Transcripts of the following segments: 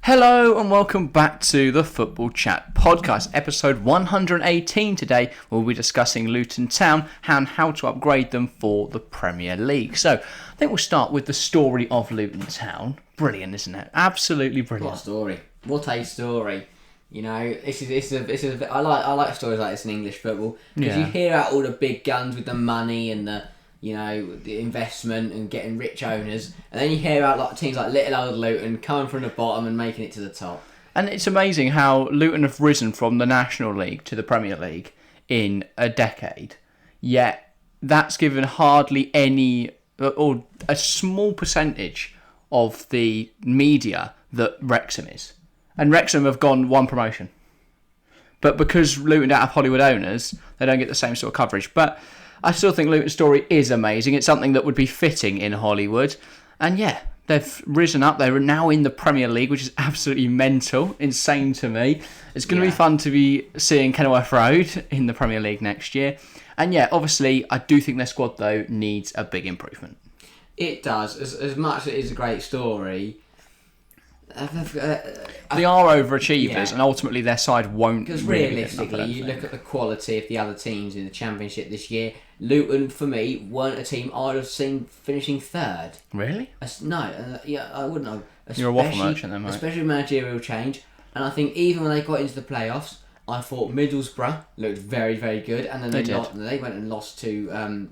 Hello and welcome back to the Football Chat podcast, episode 118. Today we'll be discussing Luton Town and how to upgrade them for the Premier League. So I think we'll start with the story of Luton Town. Brilliant, isn't it? Absolutely brilliant. What a story! What a story! You know, I like stories like this in English football because you hear out all the big guns with the money and the investment and getting rich owners, and then you hear about like teams like little old Luton coming from the bottom and making it to the top. And it's amazing how Luton have risen from the National League to the Premier League in a decade, yet that's given hardly any or a small percentage of the media that Wrexham is. And Wrexham have gone one promotion. But because Luton don't have Hollywood owners, they don't get the same sort of coverage. But I still think Luton's story is amazing. It's something that would be fitting in Hollywood. And yeah, they've risen up. They're now in the Premier League, which is absolutely mental, insane to me. It's going to be fun to be seeing Kenilworth Road in the Premier League next year. And yeah, obviously, I do think their squad, though, needs a big improvement. It does. As much as it is a great story, they are overachievers, and ultimately their side won't. Because realistically, you look at the quality of the other teams in the Championship this year. Luton, for me, weren't a team I'd have seen finishing third. Really? No, I wouldn't have. You're a waffle merchant then, mate. Especially managerial change. And I think even when they got into the playoffs, I thought Middlesbrough looked very, very good. And then they went and lost to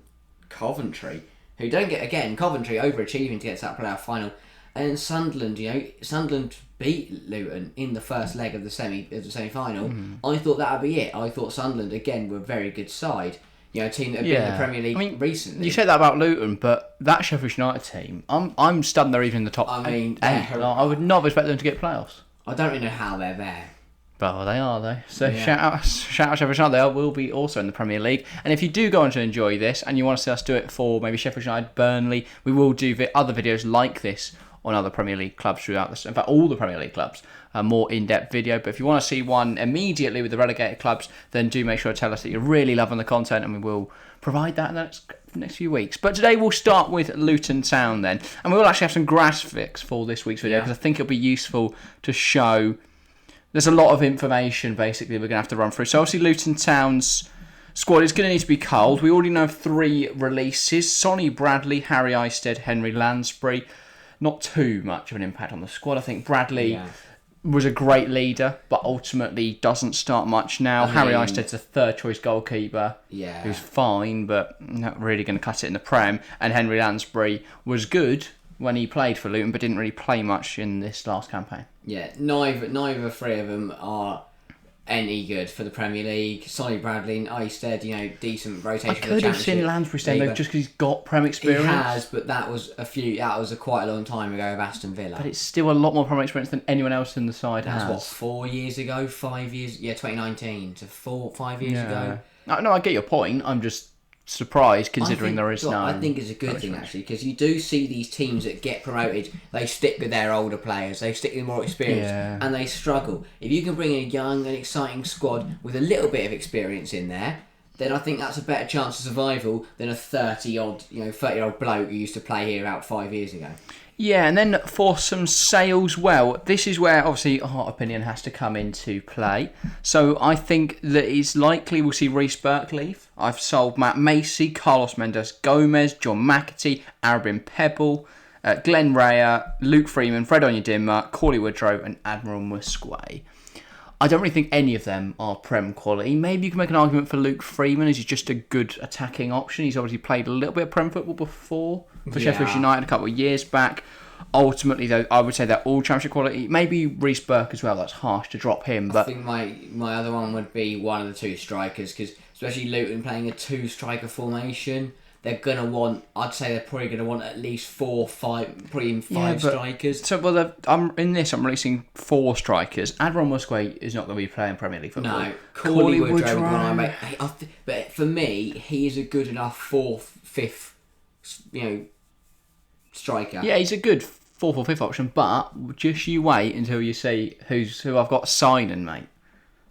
Coventry, who don't get, again, Coventry overachieving to get to that playoff final. And Sunderland, Sunderland beat Luton in the first leg of the semi-final. I thought that would be it. I thought Sunderland, again, were a very good side. A team that had been in the Premier League recently. You said that about Luton, but that Sheffield United team, I'm stunned they're even in the top eight. I would not expect them to get playoffs. I don't really know how they're there. But they are, though. So shout out Sheffield United. They will be also in the Premier League. And if you do go on to enjoy this and you want to see us do it for maybe Sheffield United, Burnley, we will do other videos like this on other Premier League clubs throughout this. In fact, all the Premier League clubs. A more in-depth video. But if you want to see one immediately with the relegated clubs, then do make sure to tell us that you're really loving the content, and we will provide that in the next few weeks. But today we'll start with Luton Town then. And we will actually have some graphics for this week's video because I think it'll be useful to show. There's a lot of information basically we're going to have to run through. So obviously Luton Town's squad is going to need to be culled. We already know 3 releases. Sonny Bradley, Harry Isted, Henry Lansbury. Not too much of an impact on the squad. I think Bradley was a great leader, but ultimately doesn't start much now. Harry Isted's a third choice goalkeeper who's fine, but not really going to cut it in the Prem. And Henry Lansbury was good when he played for Luton, but didn't really play much in this last campaign. Yeah, neither 3 of them are any good for the Premier League. Sonny Bradley and Isted, decent rotation. I could have seen Lansbury staying there just because he's got Prem experience. He has, but that was quite a long time ago with Aston Villa. But it's still a lot more Prem experience than anyone else in the side has. That's 4 years ago, 5 years. Yeah, 2019 to 5 years ago. No, I get your point. I'm just surprised considering there is no. I think it's a good thing actually, because you do see these teams that get promoted, they stick with their older players, they stick with more experience, and they struggle. If you can bring in a young and exciting squad with a little bit of experience in there, then I think that's a better chance of survival than a 30-year-old bloke who used to play here out 5 years ago. Yeah, and then for some sales, well, this is where obviously our opinion has to come into play. So I think that it's likely we'll see Reece Burke leave. I've sold Matt Macy, Carlos Mendes Gomez, John McAtee, Arabin Pebble, Glenn Raya, Luke Freeman, Fred Onyedinma, Corley Woodrow and Admiral Musquay. I don't really think any of them are Prem quality. Maybe you can make an argument for Luke Freeman as he's just a good attacking option. He's obviously played a little bit of Prem football before for Sheffield United a couple of years back. Ultimately, though, I would say they're all Championship quality. Maybe Reece Burke as well. That's harsh to drop him. But I think my other one would be one of the 2 strikers, because especially Luton playing a 2-striker formation, they're going to want, I'd say they're probably going to want at least 4, 5, probably even 5 strikers. So, I'm releasing 4 strikers. Admiral Musquay is not going to be playing Premier League football. No, Corley Woodrow. But for me, he is a good enough 4th, 5th, striker. Yeah, he's a good 4th or 5th option, but just you wait until you see who I've got signing, mate.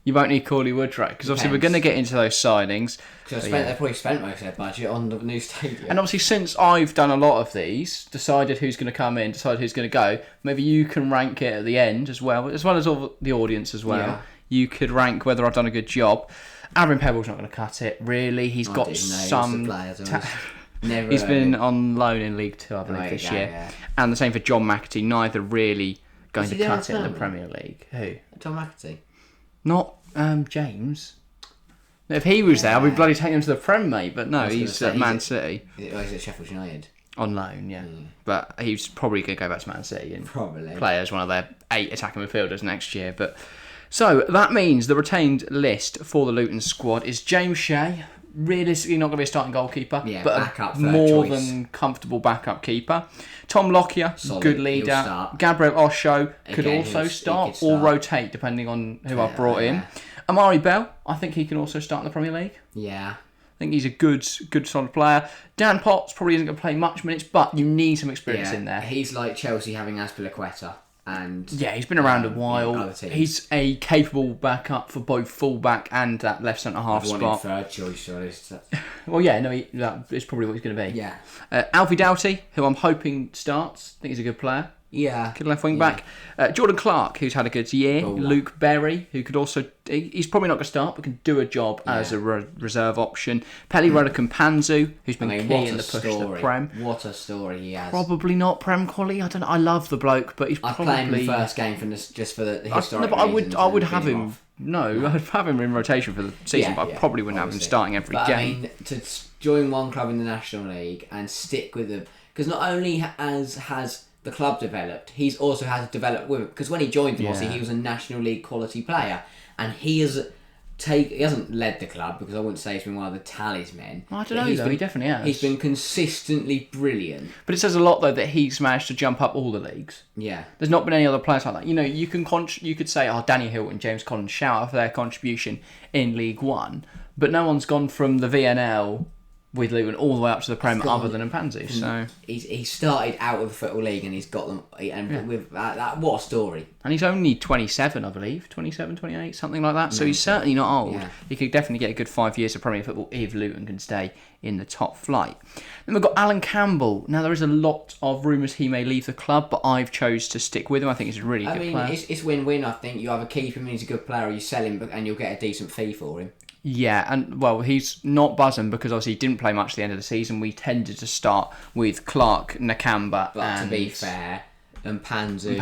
You won't need Corley Woodrow because obviously we're going to get into those signings. Because they probably spent most of their budget on the new stadium. And obviously, since I've done a lot of these, decided who's going to come in, decided who's going to go, maybe you can rank it at the end as well as all the audience as well. Yeah. You could rank whether I've done a good job. Aaron Pebble's not going to cut it, really. He's got some... He's been on loan in League 2, I believe, this year. Yeah. And the same for John McAtee, neither really going to cut it in the Premier League. Who? John McAtee? Not James. If he was there, we'd bloody take him to the Prem, mate. But no, he's at Man City. He's at Sheffield United. On loan, yeah. But he's probably going to go back to Man City and play as one of their 8 attacking midfielders next year. But so that means the retained list for the Luton squad is James Shea, realistically not going to be a starting goalkeeper, but a more than comfortable backup keeper. Tom Lockyer, good leader. Gabriel Osho could also start or rotate depending on who I've brought in. Amari Bell, I think he can also start in the Premier League. Yeah. I think he's a good solid player. Dan Potts probably isn't going to play much minutes, but you need some experience in there. He's like Chelsea having Azpilicueta. And he's been around a while. He's a capable backup for both full-back and that left centre-half spot. Third choice, sorry. Well, that is probably what he's going to be. Yeah. Alfie Doughty, who I'm hoping starts. I think he's a good player. Yeah. Good left wing back. Jordan Clark, who's had a good year. Luke Berry, who could also... He's probably not going to start, but can do a job as a reserve option. Peli Panzu, who's been key in the push to the Prem. What a story he has. Probably not Prem quality. I don't know. I love the bloke, but he's probably... I'd play him the first game from this, just for the historic reasons. I would have him... No, I'd have him in rotation for the season, but I probably wouldn't have him starting every game. I mean, to join one club in the National League and stick with them... Because not only has the club developed, he's also had to develop with it. Because when he joined them, obviously, he was a National League quality player, and he hasn't led the club, because I wouldn't say he's been one of the talismen. I don't know, though. He definitely has. He's been consistently brilliant. But it says a lot, though, that he's managed to jump up all the leagues. Yeah. There's not been any other players like that. You know, you could say, Danny Hilton, James Collins, shout out for their contribution in League One, but no one's gone from the VNL with Luton all the way up to the Prem other than Mpanzu. So he started out of the Football League and he's got them. And with that, what a story! And he's only 27, I believe, 27, 28, something like that. So he's certainly not old. Yeah. He could definitely get a good 5 years of Premier football if Luton can stay in the top flight. Then we've got Alan Campbell. Now there is a lot of rumours he may leave the club, but I've chose to stick with him. I think he's a really good player. It's win-win. I think you either keep him and he's a good player, or you sell him and you'll get a decent fee for him. Yeah, and well, he's not buzzing because obviously he didn't play much at the end of the season. We tended to start with Clark, Nakamba, but to be fair, Mpanzu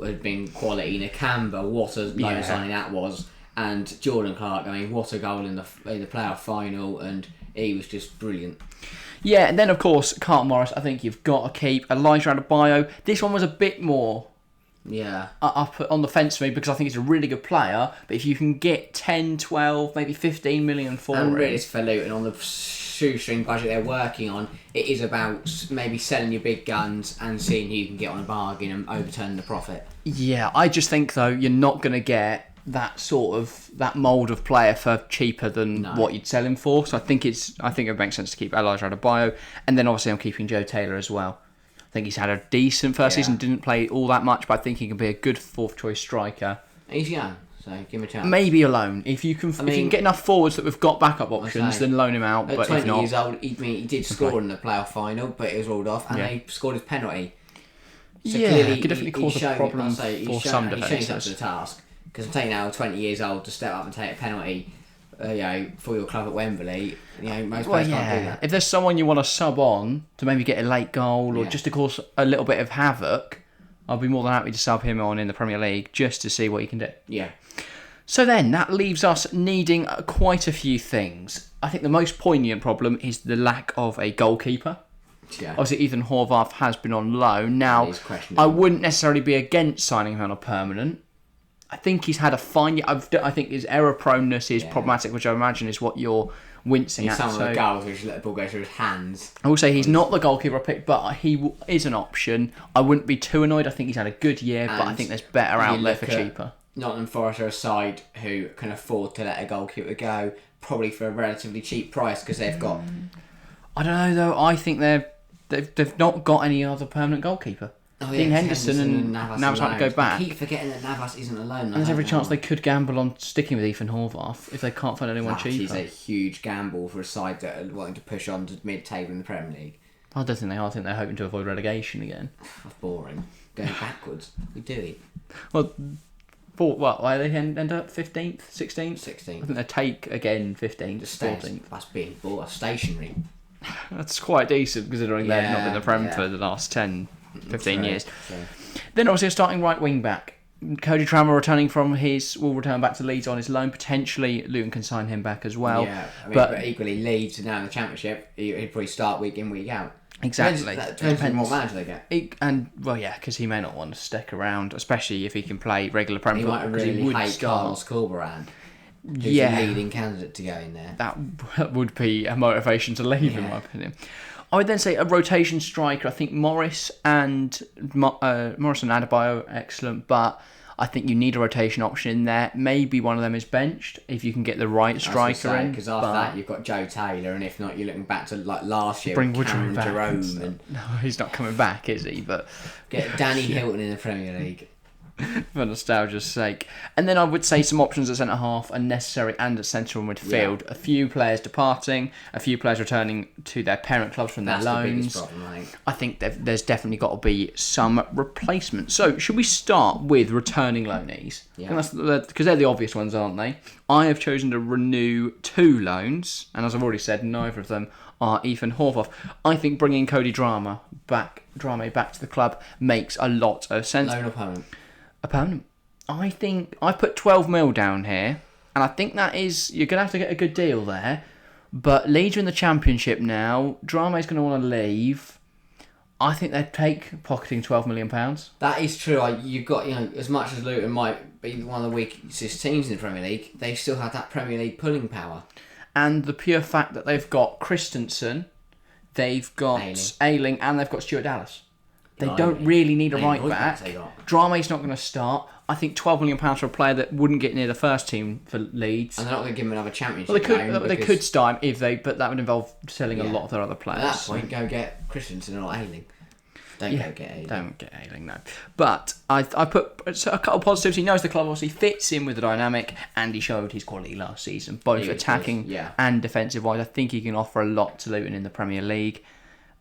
had been quality. Nakamba, what a loan signing that was, and Jordan Clark. I mean, what a goal in the playoff final, and he was just brilliant. Yeah, and then of course Carlton Morris. I think you've got to keep Elijah Adebayo. This one was a bit more. Yeah. Up on the fence for me because I think he's a really good player, but if you can get 10, 12, maybe 15 million for him... And really for Luton, on the shoestring budget they're working on, it is about maybe selling your big guns and seeing who you can get on a bargain and overturn the profit. Yeah, I just think though, you're not going to get that mould of player for cheaper than what you'd sell him for, so I think it makes sense to keep Elijah Adebayo, and then obviously I'm keeping Joe Taylor as well. I think he's had a decent first season, didn't play all that much, but I think he can be a good fourth choice striker. He's young, so give him a chance. Maybe a loan. If you can get enough forwards that we've got backup options, then loan him out. At but 20 if not, years old, he did score in the playoff final, but it was ruled off, and he scored his penalty. So clearly, could definitely cause a problem for some defenders. He's shown up to the task, because I'm taking now 20 years old to step up and take a penalty. For your club at Wembley, most players can't do that. If there's someone you want to sub on to maybe get a late goal or just to cause a little bit of havoc, I'll be more than happy to sub him on in the Premier League just to see what he can do. Yeah. So then, that leaves us needing quite a few things. I think the most poignant problem is the lack of a goalkeeper. Yeah. Obviously, Ethan Horvath has been on loan. Now, I wouldn't necessarily be against signing him on a permanent. I think he's had a fine year. I think his error proneness is problematic, which I imagine is what you're wincing at. Some of the goals which let the ball go through his hands. I will say he's not the goalkeeper I picked, but he is an option. I wouldn't be too annoyed. I think he's had a good year, but I think there's better out there for cheaper. Nottingham Forest are a side who can afford to let a goalkeeper go, probably for a relatively cheap price because they've got... I don't know though. I think they've not got any other permanent goalkeeper. Dean Henderson and Navas had to go back. I keep forgetting that Navas isn't alone. And there's every chance they could gamble on sticking with Ethan Horvath if they can't find anyone cheaper. That is a huge gamble for a side that are wanting to push on to mid-table in the Premier League. I don't think they are. I think they're hoping to avoid relegation again. That's boring. Going backwards. We do it. Well, why they end up 15th, 16th? 16th. I think they take again 15th, 14th. That's being bought stationary. That's quite decent considering they've not been in the Prem for the last 10, 15 years. Then obviously a starting right wing back. Cody Trammer will return back to Leeds on his loan. Potentially Luton can sign him back as well. Yeah, but equally Leeds are now in the Championship. He'd probably start week in, week out. Exactly. Depends on what manager they get. Because he may not want to stick around, especially if he can play regular Prem football. He might really hate Carlos Corberan, who's the leading candidate to go in there. That would be a motivation to leave, in my opinion. I would then say a rotation striker. I think Morris and Adebayo, excellent, but I think you need a rotation option in there. Maybe one of them is benched if you can get the right striker in. Because after that you've got Joe Taylor, and if not, you're looking back to like last year. Bring Cameron back. Jerome. No, he's not coming back, is he? But get Danny Hilton in the Premier League. For nostalgia's sake. And then I would say some options at centre half are necessary, and at central midfield. A few players departing, a few players returning to their parent clubs from their loans. The biggest problem, I think. I think there's definitely got to be some replacement. So should we start with returning loanees? Yeah. Because they're the obvious ones, aren't they? I have chosen to renew 2 loans, and as I've already said, neither of them are Ethan Horvath. I think bringing Cody Drame back to the club makes a lot of sense. Loan or permanent? A permanent. I think I put 12 mil down here, and I think that is, you're going to have to get a good deal there. But Leeds are in the Championship now. Drame's going to want to leave. I think they'd take pocketing £12 million. That is true. You've got, as much as Luton might be one of the weakest teams in the Premier League, they still have that Premier League pulling power. And the pure fact that they've got Christensen, they've got Ayling, and they've got Stuart Dallas. They don't really need a right back. Drame's not going to start. I think £12 million for a player that wouldn't get near the first team for Leeds. And they're not going to give him another Championship. Well, they could start him but that would involve selling a lot of their other players. At that point, go get Christensen or Ayling. Don't get Ayling, no. But I put a couple of positives. He knows the club obviously fits in with the dynamic, and he showed his quality last season, both attacking and defensive wise. I think he can offer a lot to Luton in the Premier League.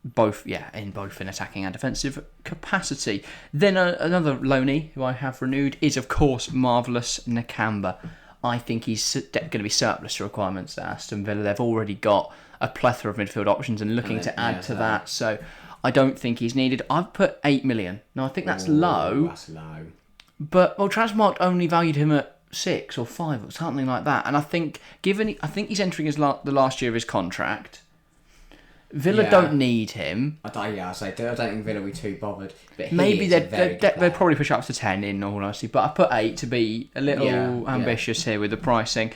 Both in attacking and defensive capacity. Then another loanee who I have renewed is, of course, Marvellous Nakamba. I think he's going to be surplus to requirements at Aston Villa. They've already got a plethora of midfield options and looking to add to that. So I don't think he's needed. I've put 8 million. Now I think that's low. That's low. But Transmarkt only valued him at 6 or 5 or something like that. And I think he's entering the last year of his contract. Villa don't need him. I don't think Villa will be too bothered. But maybe they'd probably push up to 10 in all honesty. But I put 8 to be a little ambitious here with the pricing.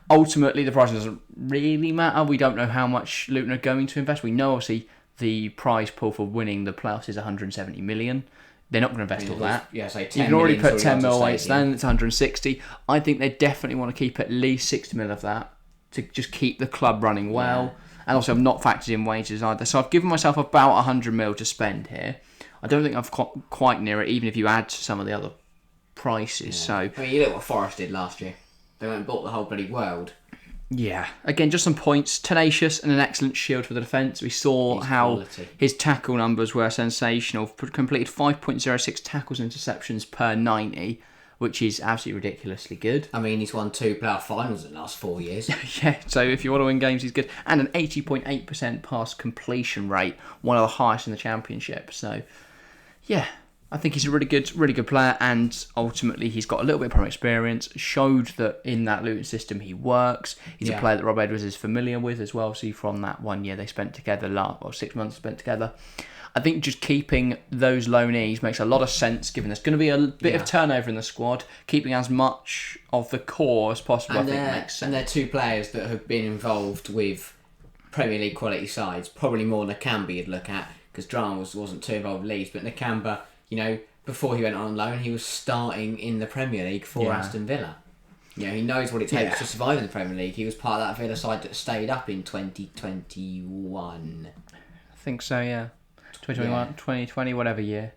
Ultimately, the pricing doesn't really matter. We don't know how much Luton are going to invest. We know obviously the prize pool for winning the playoffs is 170 million. They're not going to invest all that. Yeah, so 10 you can already put 10 mil away, then it's 160. I think they definitely want to keep at least 60 mil of that to just keep the club running well. Yeah. And also, I've not factored in wages either. So I've given myself about 100 mil to spend here. I don't think I've quite near it, even if you add some of the other prices. Yeah. So you look what Forest did last year. They went and bought the whole bloody world. Yeah. Again, just some points. Tenacious and an excellent shield for the defence. We saw his tackle numbers were sensational. Completed 5.06 tackles and interceptions per 90. Which is absolutely ridiculously good. I mean, he's won 2 playoff finals in the last 4 years. Yeah, so if you want to win games, he's good. And an 80.8% pass completion rate, one of the highest in the Championship. So, yeah, I think he's a really good player. And ultimately, he's got a little bit of Premier experience. Showed that in that Luton system he works. He's a player that Rob Edwards is familiar with as well. See, from that 1 year they spent together, 6 months spent together. I think just keeping those loanees makes a lot of sense, given there's going to be a bit of turnover in the squad. Keeping as much of the core as possible, I think, makes sense. And they're 2 players that have been involved with Premier League quality sides, probably more Nakamba you'd look at, because Drame wasn't too involved with Leeds, but Nakamba, before he went on loan, he was starting in the Premier League for Aston Villa. He knows what it takes to survive in the Premier League. He was part of that Villa side that stayed up in 2021. I think so, yeah. 2021, 2020, whatever year.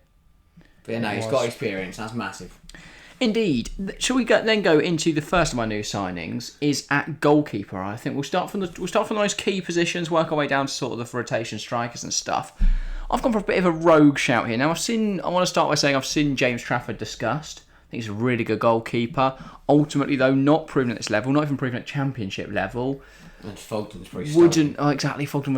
But no, he's got experience. That's massive. Indeed. Shall we then go into the first of my new signings? Is at goalkeeper. I think we'll start from those key positions, work our way down to sort of the rotation strikers and stuff. I've gone for a bit of a rogue shout here. Now I want to start by saying I've seen James Trafford discussed. I think he's a really good goalkeeper. Ultimately, though, not proven at this level, not even proven at Championship level. And Fulton's pretty exactly. Fulton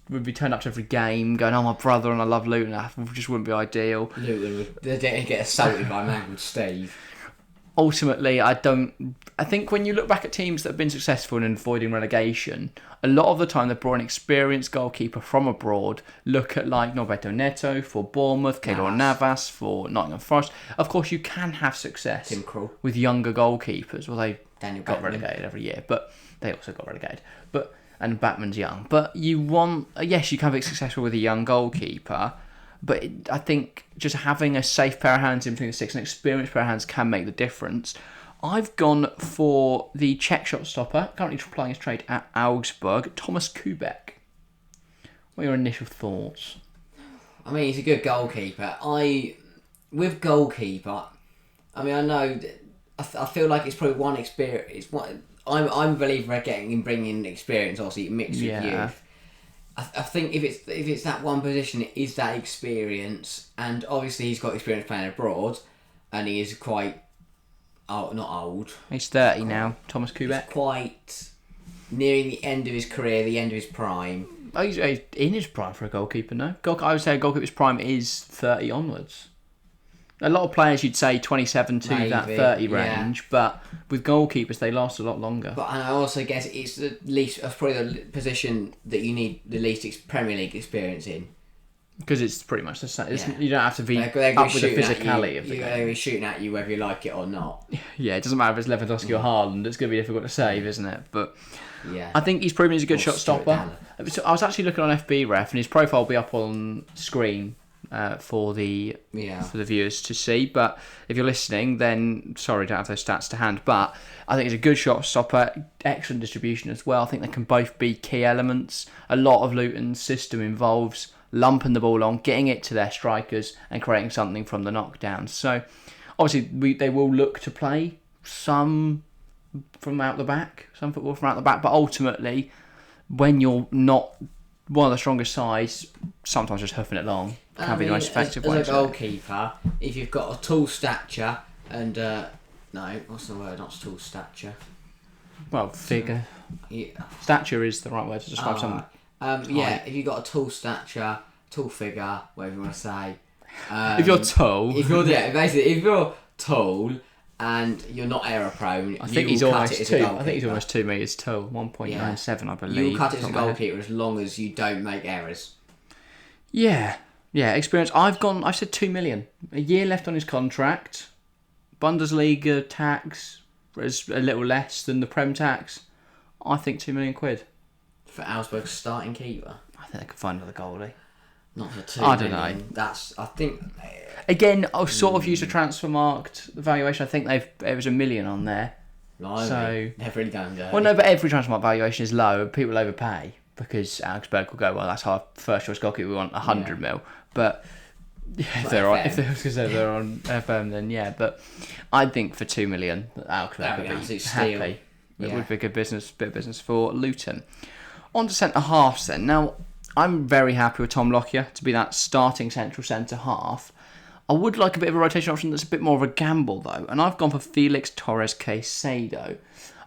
would be turned up to every game, going, "Oh, my brother, and I love Luton." That just wouldn't be ideal. Luton would get assaulted by a man called Steve. Ultimately, I think when you look back at teams that have been successful in avoiding relegation, a lot of the time they've brought an experienced goalkeeper from abroad. Look at like Norberto Neto for Bournemouth, Keylor Navas for Nottingham Forest. Of course, you can have success with younger goalkeepers. Well, they got relegated every year, but they also got relegated. And Batman's young. But you can be successful with a young goalkeeper. But I think just having a safe pair of hands in between the six and an experienced pair of hands can make the difference. I've gone for the Czech shot stopper, currently plying his trade at Augsburg, Thomas Kubek. What are your initial thoughts? I mean, he's a good goalkeeper. I know. I feel like it's probably one experience. I'm a believer at bringing experience, obviously mixed with youth. I think if it's that one position, it is that experience, and obviously he's got experience playing abroad, and he is quite not old. He's 30 now, Thomas Kubek. He's quite nearing the end of his career, the end of his prime. Oh, he's in his prime for a goalkeeper, no? I would say a goalkeeper's prime is 30 onwards. A lot of players you'd say 27 to that 30 range, but with goalkeepers they last a lot longer. But and I also guess it's probably the position that you need the least Premier League experience in. Because it's pretty much the same. You don't have to be up with the physicality of the game. They're going to be shooting at you whether you like it or not. Yeah, it doesn't matter if it's Lewandowski or Haaland. It's going to be difficult to save, isn't it? But I think he's proven he's a good shot stopper. So I was actually looking on FB Ref, and his profile will be up on screen for the viewers to see. But if you're listening, then sorry, don't have those stats to hand. But I think he's a good shot stopper, excellent distribution as well. I think they can both be key elements. A lot of Luton's system involves lumping the ball on, getting it to their strikers, and creating something from the knockdowns. So obviously they will look to play some from out the back, some football from out the back. But ultimately, when you're not one of the strongest sides, sometimes just hoofing it long can be the most effective way. As a goalkeeper, if you've got a tall stature and what's the word? Not tall stature. Well, figure. Stature is the right word to describe someone. If you've got a tall stature, tall figure, whatever you want to say. If you're tall. If you're tall and you're not error prone, I think he's almost 2. I think he's almost 2 metres tall, 1.97, I believe. You'll cut it as a goalkeeper as long as you don't make errors. Yeah, experience. I've said 2 million. A year left on his contract. Bundesliga tax is a little less than the Prem tax. I think £2 million. For Augsburg's starting keeper? I think they could find another goalie. Not for 2 I million. don't know. I think... Again, I've sort of used a transfer marked valuation. I think there was $1 million on there. Blimey. So they've really done good. Well, no, but every transfer marked valuation is low. People overpay because Augsburg will go, well, that's our first choice goalkeeper. We want 100 mil. But if they're on FM, then yeah. But I think for 2 million, Augsburg would be happy. It would be a good bit of business for Luton. On to centre halves then. Now, I'm very happy with Tom Lockyer to be that starting central centre half. I would like a bit of a rotation option that's a bit more of a gamble though, and I've gone for Felix Torres Caicedo.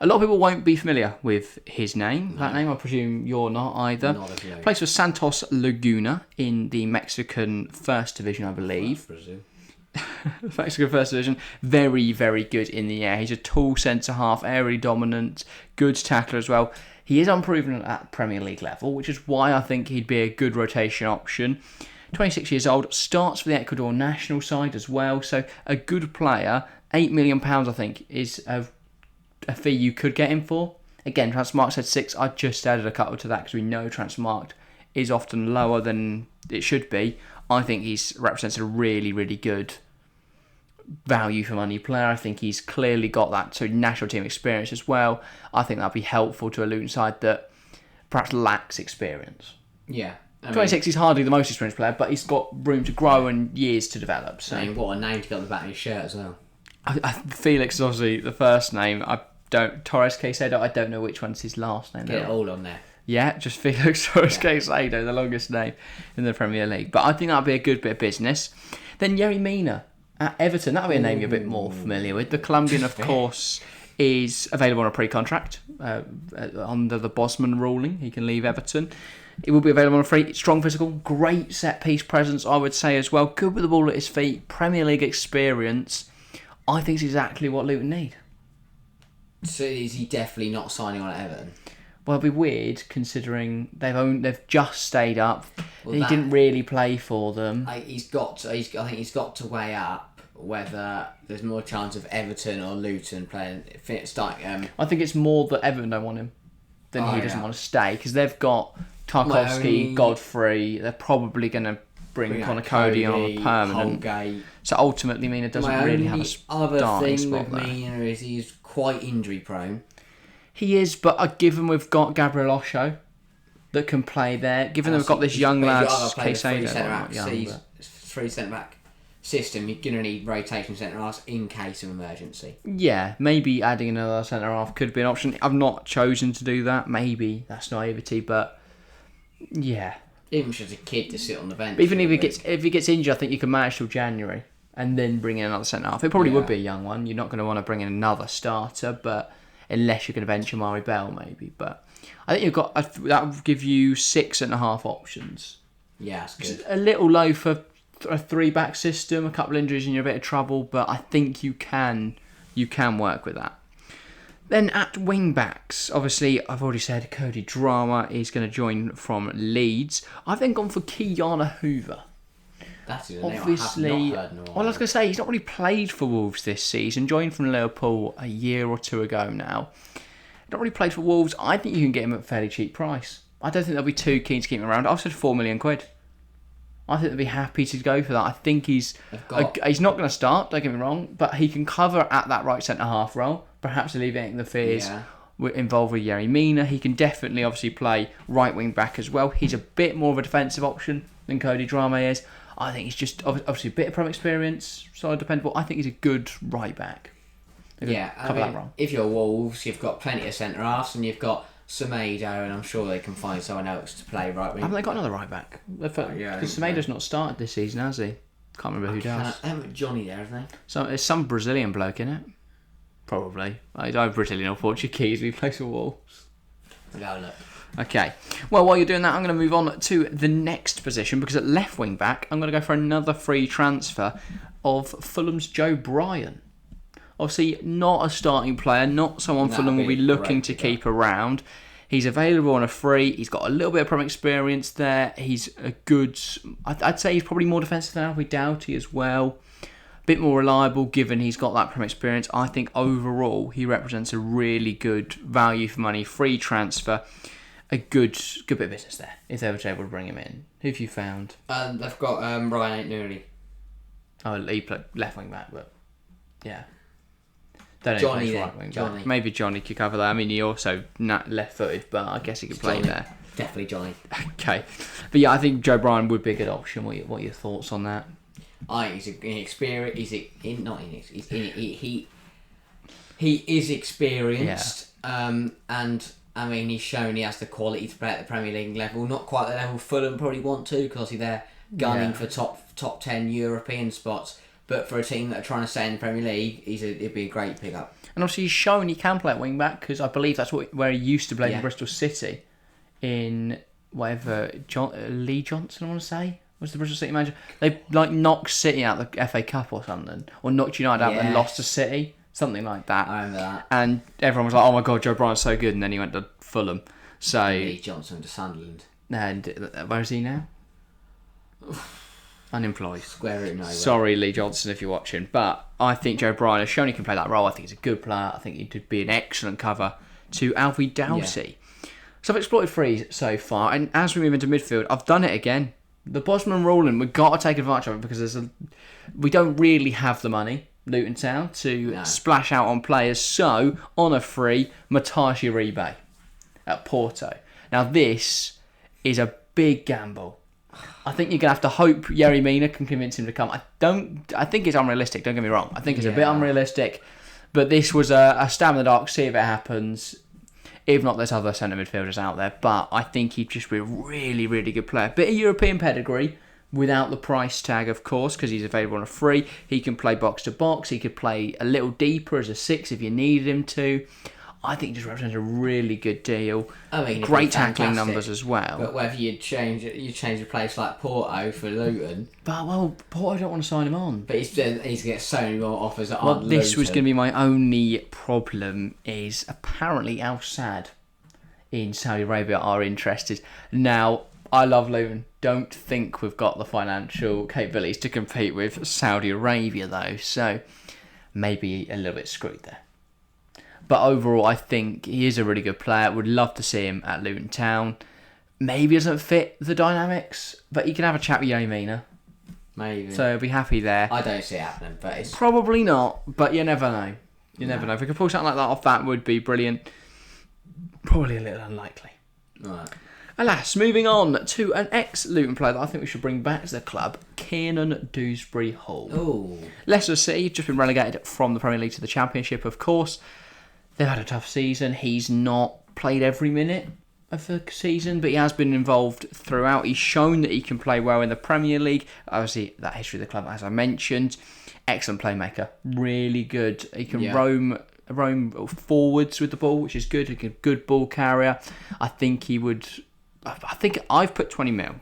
A lot of people won't be familiar with his name. No. That name, I presume you're not either. Not a clue. Plays for Santos Laguna in the Mexican First Division, I believe. Mexican First Division. Very, very good in the air. He's a tall centre half, aerially dominant, good tackler as well. He is unproven at Premier League level, which is why I think he'd be a good rotation option. 26 years old, starts for the Ecuador national side as well, so a good player. £8 million, I think, is a fee you could get him for. Again, Transfermarkt said 6. I just added a couple to that because we know Transfermarkt is often lower than it should be. I think he's represents a really, really good value for money player. I think he's clearly got that national team experience as well. I think that'll be helpful to a Luton side that perhaps lacks experience. Yeah. 26, he's hardly the most experienced player, but he's got room to grow and years to develop. So. I mean, what a name to get on the back of his shirt as well. Felix is obviously the first name. Torres Caicedo, I don't know which one's his last name. Get it all on there. Yeah, just Felix Torres Caicedo, the longest name in the Premier League. But I think that'd be a good bit of business. Then Yerry Mina at Everton, that'll be a name you're a bit more familiar with. The Colombian, of course, is available on a pre-contract under the Bosman ruling. He can leave Everton. It will be available on a free. Strong physical, great set-piece presence, I would say as well. Good with the ball at his feet, Premier League experience. I think it's exactly what Luton need. So is he definitely not signing on at Everton? Well, it'd be weird considering they've just stayed up. Well, he didn't really play for them. I think he's got to weigh up whether there's more chance of Everton or Luton starting. I think it's more that Everton don't want him than he doesn't want to stay because they've got Tarkowski, Godfrey. They're probably going to bring Connor Cody on a permanent. Holgate. So ultimately, Mina doesn't really have a starting other thing spot with there. Mina is he's quite injury prone. He is, but given we've got Gabriel Osho that can play there, given that we've got this young lad, Caicedo, three centre back system, you're going to need rotation centre halves in case of emergency. Yeah, maybe adding another centre half could be an option. I've not chosen to do that. Maybe that's naivety, but yeah. Even just a kid to sit on the bench. But even if he gets injured, I think you can manage till January and then bring in another centre half. It probably would be a young one. You're not going to want to bring in another starter, but unless you're going to bench Amari Bell, maybe. But I think that will give you 6.5 options. Yeah, that's good. A little low for a 3-back system. A couple of injuries and you're a bit of trouble, but I think you can work with that. Then at wing backs, obviously I've already said Cody Drama is going to join from Leeds. I've then gone for Kiana Hoover. That's a name I have not heard in a while. Well, I was going to say he's not really played for Wolves this season. Joined from Liverpool a year or two ago now. Not really played for Wolves. I think you can get him at a fairly cheap price. I don't think they'll be too keen to keep him around. I've said £4 million. I think they'll be happy to go for that. I think he's not going to start, don't get me wrong, but he can cover at that right centre-half role, perhaps alleviating the fears involved with Yerry Mina. He can definitely, obviously, play right wing-back as well. He's a bit more of a defensive option than Cody Drama is. I think he's just, obviously, a bit of Prem experience, so dependable. I think he's a good right-back. If you're Wolves, you've got plenty of centre-halves, and you've got Semedo, and I'm sure they can find someone else to play right wing. Haven't they got another right back? Because Semedo's not started this season, has he? Can't remember who does. They haven't got Johnny there, have they? So there's some Brazilian bloke in it. Probably. Either Brazilian or Portuguese. We play for Wolves. Go look. Okay. Well, while you're doing that, I'm going to move on to the next position because at left wing back, I'm going to go for another free transfer of Fulham's Joe Bryan. Obviously, not a starting player, not someone Fulham will be looking to keep around. He's available on a free. He's got a little bit of Prem experience there. He's a good... I'd say he's probably more defensive than Alfie Doughty as well. A bit more reliable given he's got that Prem experience. I think overall he represents a really good value for money, free transfer. A good bit of business there if they were able to bring him in. Who have you found? They've got Ryan Ain't-Newley. Oh, he played left wing back, but yeah. Johnny. Maybe Johnny could cover that. I mean, he also left-footed, but I guess he could play there. Definitely Johnny. Okay, but yeah, I think Joe Bryan would be a good option. What are your thoughts on that? He's inexperienced. He is experienced. And I mean, he's shown he has the quality to play at the Premier League level. Not quite the level Fulham probably want to, because obviously they're gunning for top 10 European spots. But for a team that are trying to stay in the Premier League, it'd be a great pickup. And obviously he's shown he can play at wing back because I believe that's where he used to play in Bristol City. In whatever Lee Johnson, I want to say, was the Bristol City manager. They knocked City out of the FA Cup or something, or knocked United out and lost to City, something like that. I remember that. And everyone was like, "Oh my God, Joe Bryan's so good," and then he went to Fulham. So Lee Johnson to Sunderland. And where is he now? Unemployed. Square root nowhere. Sorry, Lee Johnson, if you're watching. But I think Joe Bryan has shown he can play that role. I think he's a good player. I think he'd be an excellent cover to Alfie Doughty. Yeah. So I've exploited frees so far. And as we move into midfield, I've done it again. The Bosman ruling, we've got to take advantage of it because we don't really have the money, Luton Town, to splash out on players. So, on a free, Matashi Uribe at Porto. Now, this is a big gamble. I think you're going to have to hope Yerry Mina can convince him to come. I think it's unrealistic, don't get me wrong. I think it's a bit unrealistic. But this was a stab in the dark, see if it happens. If not, there's other centre midfielders out there. But I think he'd just be a really, really good player. Bit of European pedigree without the price tag, of course, because he's available on a free. He can play box to box. He could play a little deeper as a 6 if you needed him to. I think he just represents a really good deal. I mean, great tackling numbers as well. But whether you'd change a place like Porto for Luton. But, well, Porto don't want to sign him on. But he's going to get so many more offers that aren't this Luton. was going to be my only problem is apparently Al Sadd in Saudi Arabia are interested. Now, I love Luton. Don't think we've got the financial capabilities to compete with Saudi Arabia, though. So, maybe a little bit screwed there. But overall, I think he is a really good player. Would love to see him at Luton Town. Maybe doesn't fit the dynamics, but he can have a chat with Yerry Mina. Maybe. So I'll be happy there. I don't see it happening, but it's... Probably not, but you never know. You never know. If we could pull something like that off, that would be brilliant. Probably a little unlikely. Right. Alas, moving on to an ex-Luton player that I think we should bring back to the club, Kiernan Dewsbury-Hall. Ooh. Leicester City, just been relegated from the Premier League to the Championship, of course. They've had a tough season. He's not played every minute of the season, but he has been involved throughout. He's shown that he can play well in the Premier League. Obviously, that history of the club, as I mentioned. Excellent playmaker. Really good. He can roam forwards with the ball, which is good. He's a good ball carrier. I think he would... I think I've put 20 mil.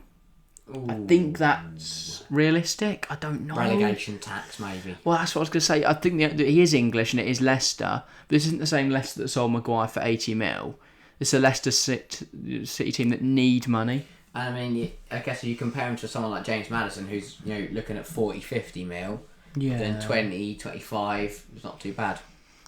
Ooh. I think that's realistic. I don't know. Relegation tax, maybe. Well, that's what I was going to say. I think that he is English and it is Leicester. But this isn't the same Leicester that sold Maguire for 80 mil. It's a Leicester City team that need money. And I mean, I guess if you compare him to someone like James Maddison, who's looking at 40, 50 mil, then 20, 25 is not too bad.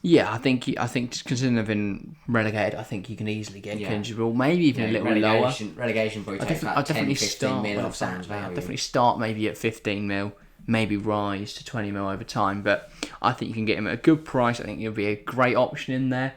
Yeah, I think considering they've been relegated, I think you can easily get considerable, maybe even a little lower. Relegation probably takes about 10, 15 mil of sound value. I'd definitely start maybe at 15 mil, maybe rise to 20 mil over time, but I think you can get him at a good price. I think he'll be a great option in there,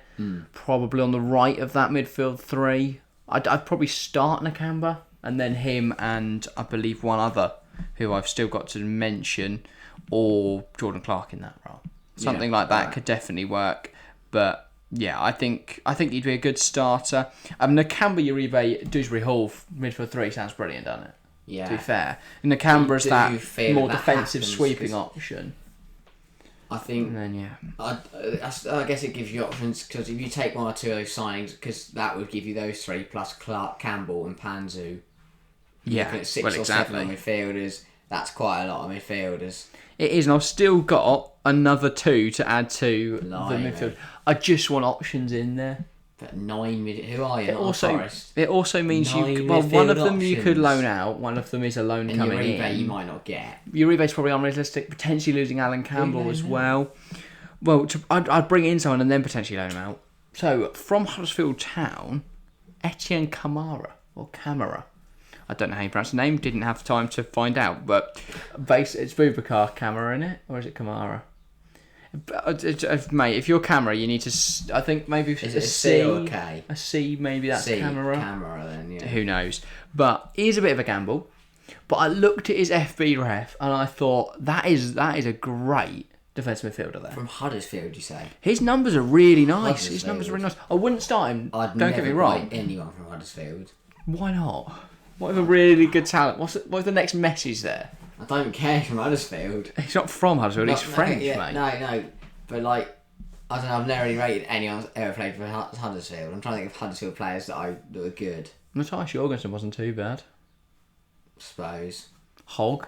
probably on the right of that midfield three. I'd probably start Nakamba, and then him and I believe one other, who I've still got to mention, or Jordan Clark in that role. Something like that could definitely work. But yeah, I think he'd be a good starter. Nakamba, Uribe, Dewsbury-Hall, midfield three sounds brilliant, doesn't it? Yeah. To be fair. Nakamba is that more defensive sweeping happens, option. I think. And then, I guess it gives you options, because if you take one or two of those signings, because that would give you those three plus Clark, Campbell, and Panzu. Yeah, looking at 6 or 7 midfielders. That's quite a lot of midfielders. It is, and I've still got another 2 to add to the midfield. I just want options in there. But 9 mid. Who are you? It also means one of them you could loan out. One of them is a loan coming in. You might not get. Uribe's probably unrealistic. Potentially losing Alan Campbell as well. Well, I'd bring in someone and then potentially loan him out. So from Huddersfield Town, Etienne Camara or Camara. I don't know how you pronounce the name. Didn't have time to find out, but it's Boubacar Camara in it, or is it Kamara? Mate, if you're Camara, you need to. I think maybe is it a C or a K? A C, maybe that's Camara. Camara, then yeah. Who knows? But he is a bit of a gamble. But I looked at his FB ref and I thought that is a great defensive midfielder there. From Huddersfield, you say? His numbers are really nice. His numbers are really nice. I wouldn't start him. Don't get me wrong. Anyone from Huddersfield. Why not? What if a really good talent? What if the next Messi's there? I don't care from Huddersfield. He's not from Huddersfield, he's French, mate. No. But I don't know, I've never really rated anyone ever played for Huddersfield. I'm trying to think of Huddersfield players that were good. Matthias Jorgensen wasn't too bad. I suppose. Hogg.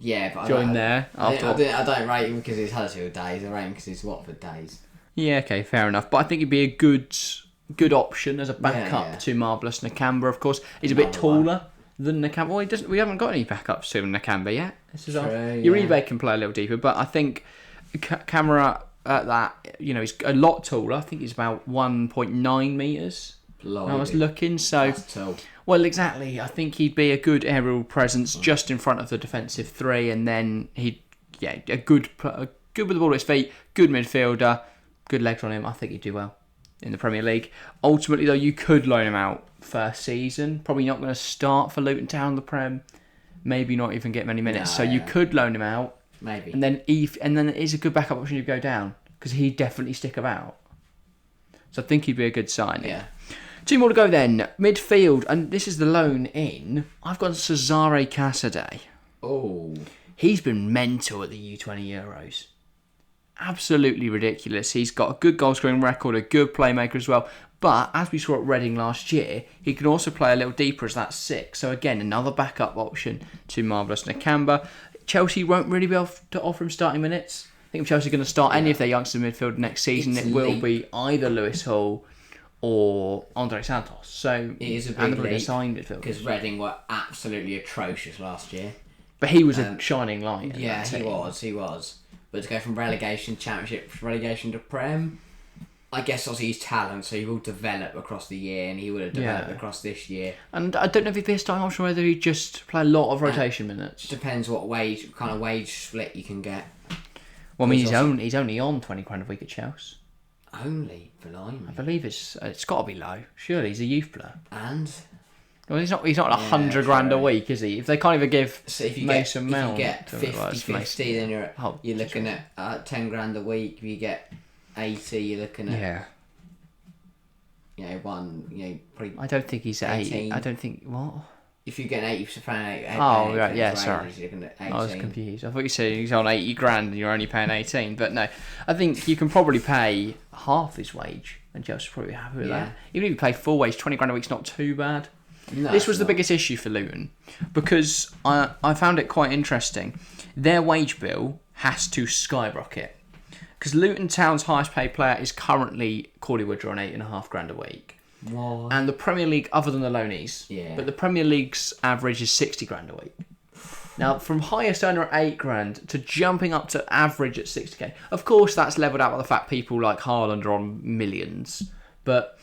Yeah, but I don't rate him because he's Huddersfield days. I rate him because he's Watford days. Yeah, okay, fair enough. But I think he'd be a good option as a backup to Marvellous Nakamba, of course. He's a bit taller than Nakamba. Well, we haven't got any backups to Nakamba yet. Uribe can play a little deeper, but I think Camara at that, he's a lot taller. I think he's about 1.9 metres. I was looking, so... That's tall. Well, exactly. I think he'd be a good aerial presence just in front of the defensive three, and then good with the ball at his feet, good midfielder, good legs on him. I think he'd do well. in the Premier League. Ultimately, though, you could loan him out first season. Probably not going to start for Luton Town in the Prem. Maybe not even get many minutes. So you could loan him out. Maybe. And then it is a good backup option if you go down, because he'd definitely stick about. So I think he'd be a good signing. Yeah. 2 more to go then. Midfield, and this is the loan in. I've got Cesare Casadei. Oh. He's been mental at the U20 Euros. Absolutely ridiculous. He's got a good goal scoring record, a good playmaker as well. But as we saw at Reading last year, he can also play a little deeper as that 6. So again, another backup option to Marvellous Nakamba. Chelsea won't really be able to offer him starting minutes. I think if Chelsea are going to start any of their youngsters in midfield next season, it will be either Lewis Hall or Andre Santos. So it is a big leap signed midfield because Reading were absolutely atrocious last year. But he was a shining light. Yeah, he was. But to go from relegation, championship, relegation to Prem, I guess obviously he's talent, so he will develop across the year, and he would have developed across this year. And I don't know if he'd be a starting option, whether he'd just play a lot of rotation minutes. Depends what kind of wage split you can get. Well, I mean, he's only on £20 a week at Chelsea. Only? Blimey. I believe it's got to be low. Surely he's a youth player. And? Well, he's not £100,000 a week, is he? If they can't even give Mason Mount, if you get 50, then you're looking at £10,000 a week. If you get 80, you're looking at probably. I don't think he's at 80. I don't think what. If you get 80, oh right, yeah, sorry. You're looking at 18. I was confused. I thought you said he's on £80,000 and you're only paying 18. But no, I think you can probably pay half his wage, and Chelsea's probably happy with that. Even if you pay full wage, £20,000 a week's not too bad. No, this was the biggest issue for Luton, because I found it quite interesting. Their wage bill has to skyrocket, because Luton Town's highest paid player is currently Corley Woodrow on £8,500 a week. What? And the Premier League, other than the loanees, but the Premier League's average is £60,000 a week. Now, from highest earner at £8,000 to jumping up to average at £60,000. Of course, that's levelled out by the fact people like Haaland are on millions, but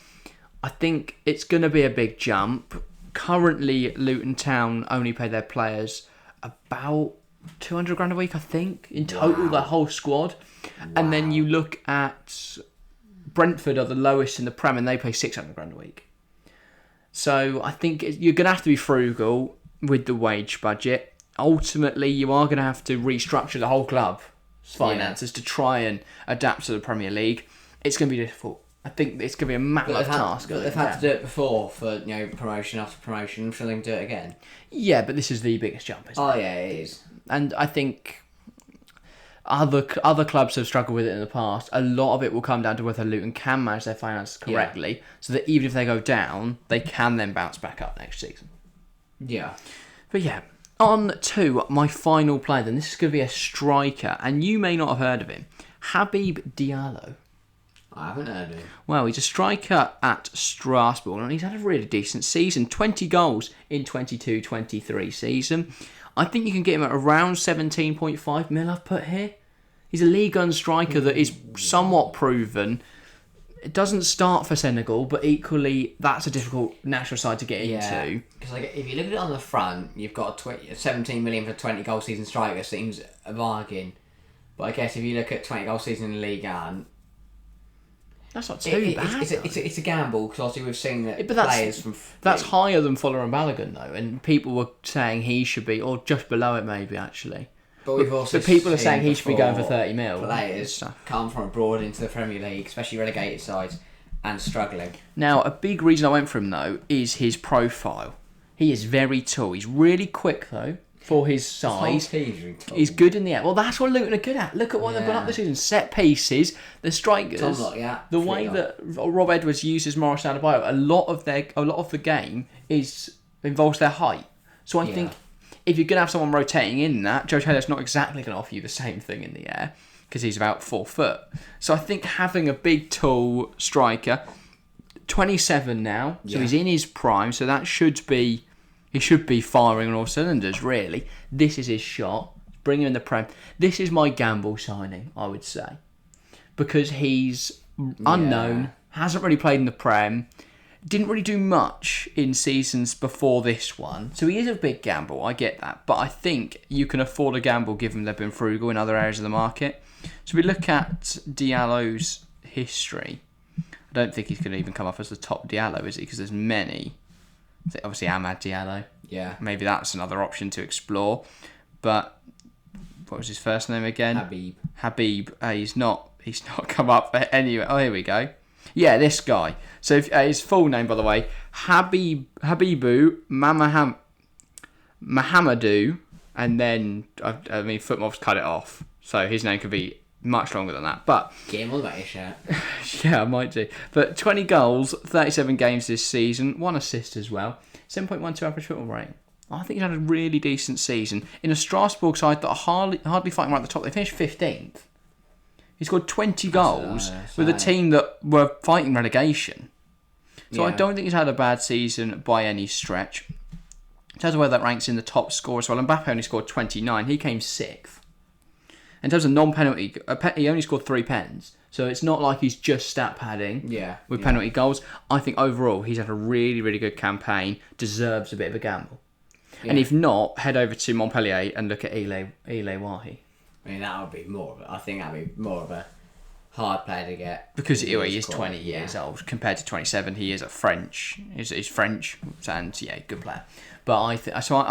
I think it's going to be a big jump. Currently, Luton Town only pay their players about £200,000 a week, I think, in total, the whole squad. Wow. And then you look at Brentford, are the lowest in the Prem, and they pay £600,000 a week. So I think you're going to have to be frugal with the wage budget. Ultimately, you are going to have to restructure the whole club's finances to try and adapt to the Premier League. It's going to be difficult. I think it's going to be a massive task. But they've had to do it before for promotion after promotion. I'm sure they can do it again. Yeah, but this is the biggest jump, isn't it? Oh yeah, it is. And I think other clubs have struggled with it in the past. A lot of it will come down to whether Luton can manage their finances correctly, so that even if they go down, they can then bounce back up next season. Yeah. But yeah, on to my final player. Then this is going to be a striker, and you may not have heard of him, Habib Diallo. I haven't heard of him. Well, he's a striker at Strasbourg, and he's had a really decent season. 20 goals in 22-23 season. I think you can get him at around 17.5 mil, I've put here. He's a Ligue 1 striker that is somewhat proven. It doesn't start for Senegal, but equally, that's a difficult national side to get into. Because if you look at it on the front, you've got 17 million for 20 goal season striker. Seems a bargain. But I guess if you look at 20 goal season in Ligue 1, that's not too bad. It's a gamble, because obviously we've seen that players from... That's higher than Fuller and Balogun, though, and people were saying he should be, or just below it maybe, actually. But we've also people are saying he should be going for 30 mil. Players come from abroad into the Premier League, especially relegated sides, and struggling. Now, a big reason I went for him, though, is his profile. He is very tall. He's really quick, though, for his size. He's good in the air. Well, that's what Luton are good at. Look at what they've done up this season. Set pieces, the strikers, the way that Rob Edwards uses Morris Adebayo. A lot of the game involves their height. So I think if you're going to have someone rotating in that, Joe Taylor's not exactly going to offer you the same thing in the air, because he's about 4 foot. So I think having a big, tall striker, 27 now, so he's in his prime, so that should be... He should be firing on all cylinders, really. This is his shot. Bring him in the Prem. This is my gamble signing, I would say. Because he's unknown, hasn't really played in the Prem, didn't really do much in seasons before this one. So he is a big gamble, I get that. But I think you can afford a gamble given they've been frugal in other areas of the market. So we look at Diallo's history. I don't think he's going to even come off as the top Diallo, is he? Because there's many. Obviously, Amad Diallo. Yeah. Maybe that's another option to explore. But what was his first name again? Habib. He's not come up for anywhere. Oh, here we go. Yeah, this guy. So his full name, by the way, Habibu Mahamadou, and then Footmobb's cut it off, so his name could be much longer than that. But get him all about your shirt. Yeah, I might do. But 20 goals, 37 games this season, 1 assist as well, 7.12 average football rating. I think he's had a really decent season in a Strasbourg side that are hardly fighting right at the top. They finished 15th. He scored 20 goals with a team that were fighting relegation. So I don't think he's had a bad season by any stretch. In terms of where that ranks in the top score as well, Mbappe only scored 29. He came 6th. In terms of non-penalty, he only scored 3 pens. So it's not like he's just stat padding with penalty goals. I think overall he's had a really, really good campaign. Deserves a bit of a gamble. Yeah. And if not, head over to Montpellier and look at Ile Wahi. I mean, that would be more of I think that would be more of a hard player to get. Because he is 20 years old. Compared to 27, he is French. He's French. And, good player. But I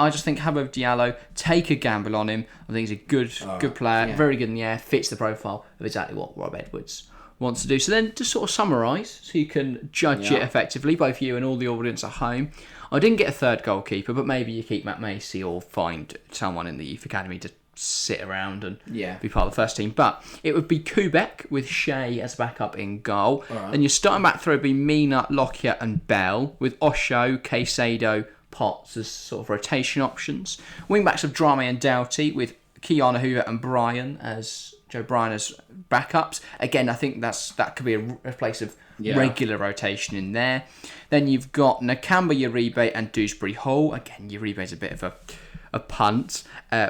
just think Habib Diallo, take a gamble on him. I think he's a good player. Very good in the air. Fits the profile of exactly what Rob Edwards wants to do. So then, to sort of summarise, so you can judge it effectively, both you and all the audience at home. I didn't get a third goalkeeper, but maybe you keep Matt Macy or find someone in the youth academy to sit around and be part of the first team. But it would be Kubek with Shea as backup in goal. Right. Then your starting back three would be Mina, Lockyer and Bell, with Osho, Caicedo, Potts as sort of rotation options. Wing backs of Drame and Doughty, with Keanu Hoover and Bryan as Joe Bryan as backups. Again, I think that could be a place of regular rotation in there. Then you've got Nakamba, Uribe and Dewsbury Hall. Again, Uribe's a bit of a punt,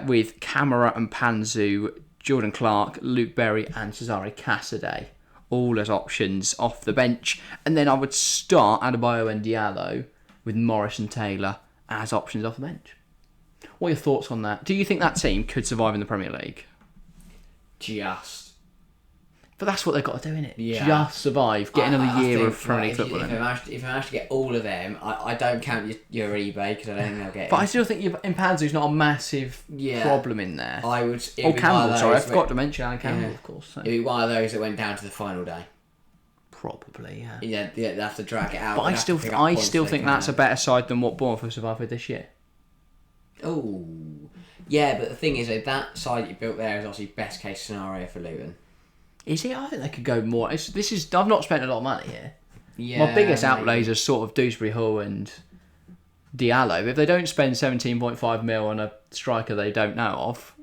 with Camara and Panzu, Jordan Clark, Luke Berry and Cesare Cassidy, all as options off the bench. And then I would start Adebayo and Diallo with Morris and Taylor as options off the bench. What are your thoughts on that? Do you think that team could survive in the Premier League? But that's what they've got to do, innit? Yeah. Just survive. Get another year of Premier League football. If I manage to get all of them, I don't count your eBay because I don't think they'll get. But I still think Impanzu's not a massive problem in there. Campbell. Sorry, I forgot to mention Alan Campbell, of course. So. It'd be one of those that went down to the final day. Probably, yeah. Yeah, they have to drag it out. But I still think that's a better side than what Bournemouth have survived with this year. Oh, yeah. But the thing is, that side you built there is obviously best case scenario for Luton. Is it? I think they could go more. I've not spent a lot of money here. Yeah, my biggest outlays are sort of Dewsbury Hall and Diallo. If they don't spend 17.5 mil on a striker they don't know of,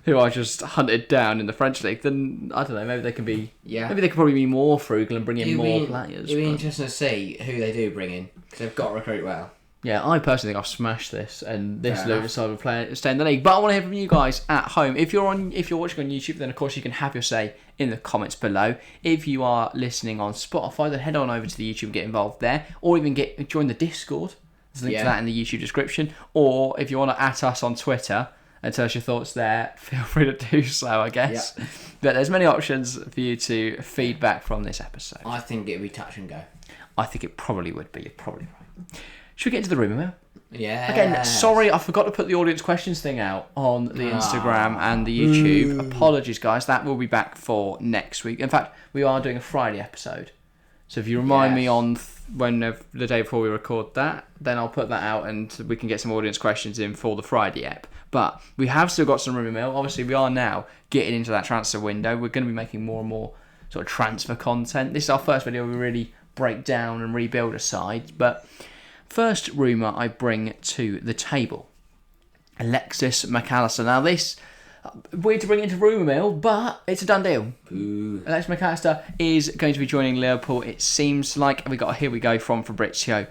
who I just hunted down in the French league, then I don't know. Maybe they can be. Yeah. Maybe they could probably be more frugal and bring in more players. It'd be interesting to see who they do bring in because they've got to recruit well. Yeah, I personally think I've smashed this, and this Luton side of player stay in the league. But I want to hear from you guys at home. If you're watching on YouTube, then of course you can have your say in the comments below. If you are listening on Spotify, then head on over to the YouTube and get involved there, or even join the Discord. There's a link to that in the YouTube description. Or if you want to at us on Twitter and tell us your thoughts there, feel free to do so, I guess. Yep. But there's many options for you to feedback from this episode. I think it'd be touch and go. I think it probably would be. You're probably right. Should we get into the rumour mill? Yeah. Again, sorry, I forgot to put the audience questions thing out on the Instagram and the YouTube. Apologies, guys. That will be back for next week. In fact, we are doing a Friday episode. So if you remind me on the day before we record that, then I'll put that out and we can get some audience questions in for the Friday ep. But we have still got some rumour mill. Obviously, we are now getting into that transfer window. We're going to be making more and more sort of transfer content. This is our first video where we really break down and rebuild a side. But first rumour I bring to the table. Alexis McAllister. Now this, weird to bring into rumour mill, but it's a done deal. Ooh. Alexis McAllister is going to be joining Liverpool. It seems like here we go from Fabrizio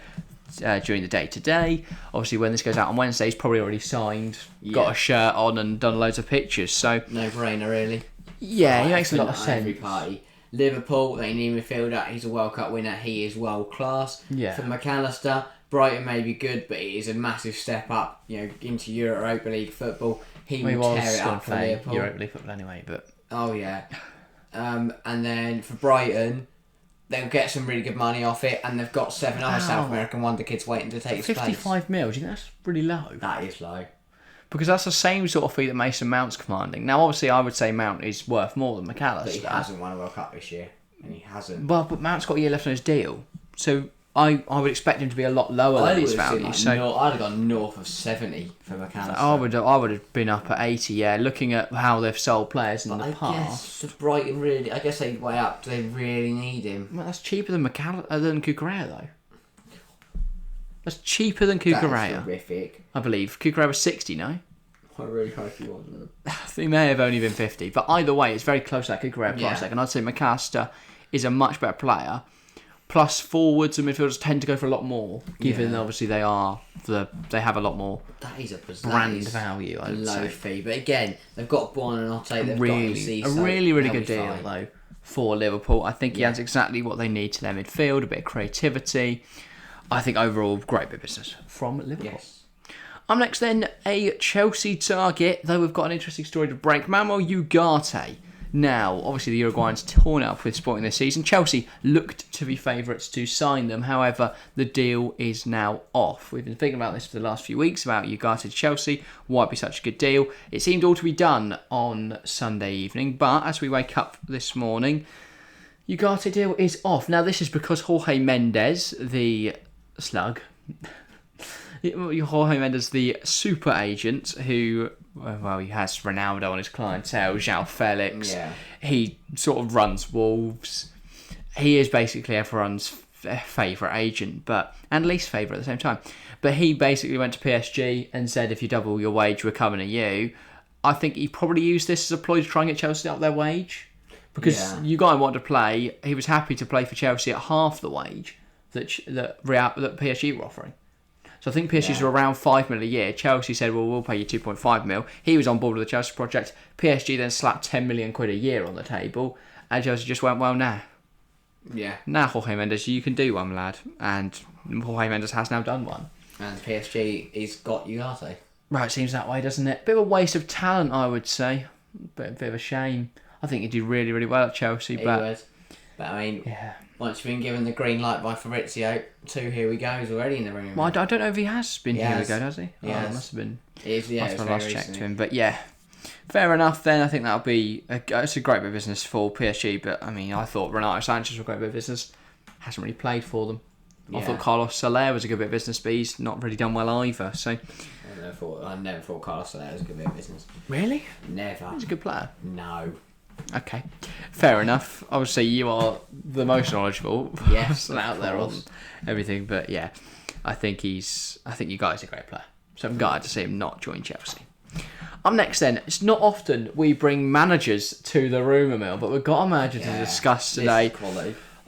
during the day today. Obviously when this goes out on Wednesday, he's probably already signed, got a shirt on and done loads of pictures. So no brainer really. Yeah, he makes a lot of sense. Every party. Liverpool, they need a midfielder. He's a World Cup winner. He is world class. Yeah. For McAllister, Brighton may be good, but it is a massive step up, into Europa League football. He will tear it up for Liverpool. Europa League football anyway, but oh yeah. And then for Brighton, they'll get some really good money off it, and they've got 7 other South American wonder kids waiting to take his place. 55 mil, do you think that's really low? That is low. Because that's the same sort of fee that Mason Mount's commanding. Now, obviously, I would say Mount is worth more than McAllister. But he hasn't won a World Cup this year, and he hasn't. Well, but Mount's got a year left on his deal, so I would expect him to be a lot lower than his value. I'd have gone north of 70 for McAllister. I would have been up at 80. Yeah, looking at how they've sold players in the past. Guess Brighton really. I guess they'd weigh up. Do they really need him? Well, that's cheaper than Cucurella though. That's cheaper than Cucurella. That's horrific. I believe Cucurella was 60. No. I really hope he wasn't. He may have only been 50, but either way, it's very close to that Cucurella price tag, and I'd say McAllister is a much better player. Plus, forwards and midfielders tend to go for a lot more, given obviously they have a lot more brand value. I would low say. fee, but again, they've got Buonanotte. They've got a really good deal though for Liverpool. I think he has exactly what they need to their midfield, a bit of creativity. I think overall, great bit of business from Liverpool. Yes. Up next then, a Chelsea target, though we've got an interesting story to break. Manuel Ugarte. Now, obviously the Uruguayans torn up with Sporting this season. Chelsea looked to be favourites to sign them. However, the deal is now off. We've been thinking about this for the last few weeks, about Ugarte to Chelsea. Why it'd be such a good deal? It seemed all to be done on Sunday evening, but as we wake up this morning, Ugarte deal is off. Now, this is because Jorge Mendes, the slug... Jorge Mendes, the super agent, who, well, he has Ronaldo on his clientele, João Felix. Yeah. He sort of runs Wolves. He is basically everyone's favourite agent, and least favourite at the same time. But he basically went to PSG and said, if you double your wage, we're coming to you. I think he probably used this as a ploy to try and get Chelsea up their wage. Because Ugarte wanted to play, he was happy to play for Chelsea at half the wage that PSG were offering. So I think PSG's were around 5 mil a year. Chelsea said, well, we'll pay you 2.5 mil. He was on board with the Chelsea project. PSG then slapped 10 million quid a year on the table. And Chelsea just went, well, nah. Yeah. Now, Jorge Mendes, you can do one, lad. And Jorge Mendes has now done one. And PSG has got Ugarte. Right, it seems that way, doesn't it? Bit of a waste of talent, I would say. Bit of a shame. I think he'd do really, really well at Chelsea. He would. But I mean, once you've been given the green light by Fabrizio, 2 here we go is already in the room. Well, I don't know if he has been here we go, has he? Yeah, it must have been. Must have last checked to him. But yeah, fair enough then. I think that'll be it's a great bit of business for PSG. But I mean, I thought Renato Sanchez was a great bit of business. Hasn't really played for them. I thought Carlos Soler was a good bit of business, but he's not really done well either. So I never thought Carlos Soler was a good bit of business. Really? Never. He's a good player. No. Okay, fair enough. Obviously, you are the most knowledgeable person out there on everything. But yeah, I think you guys are a great player. So I'm glad to see him not join Chelsea. Up next then, it's not often we bring managers to the rumour mill, but we've got a manager to discuss today.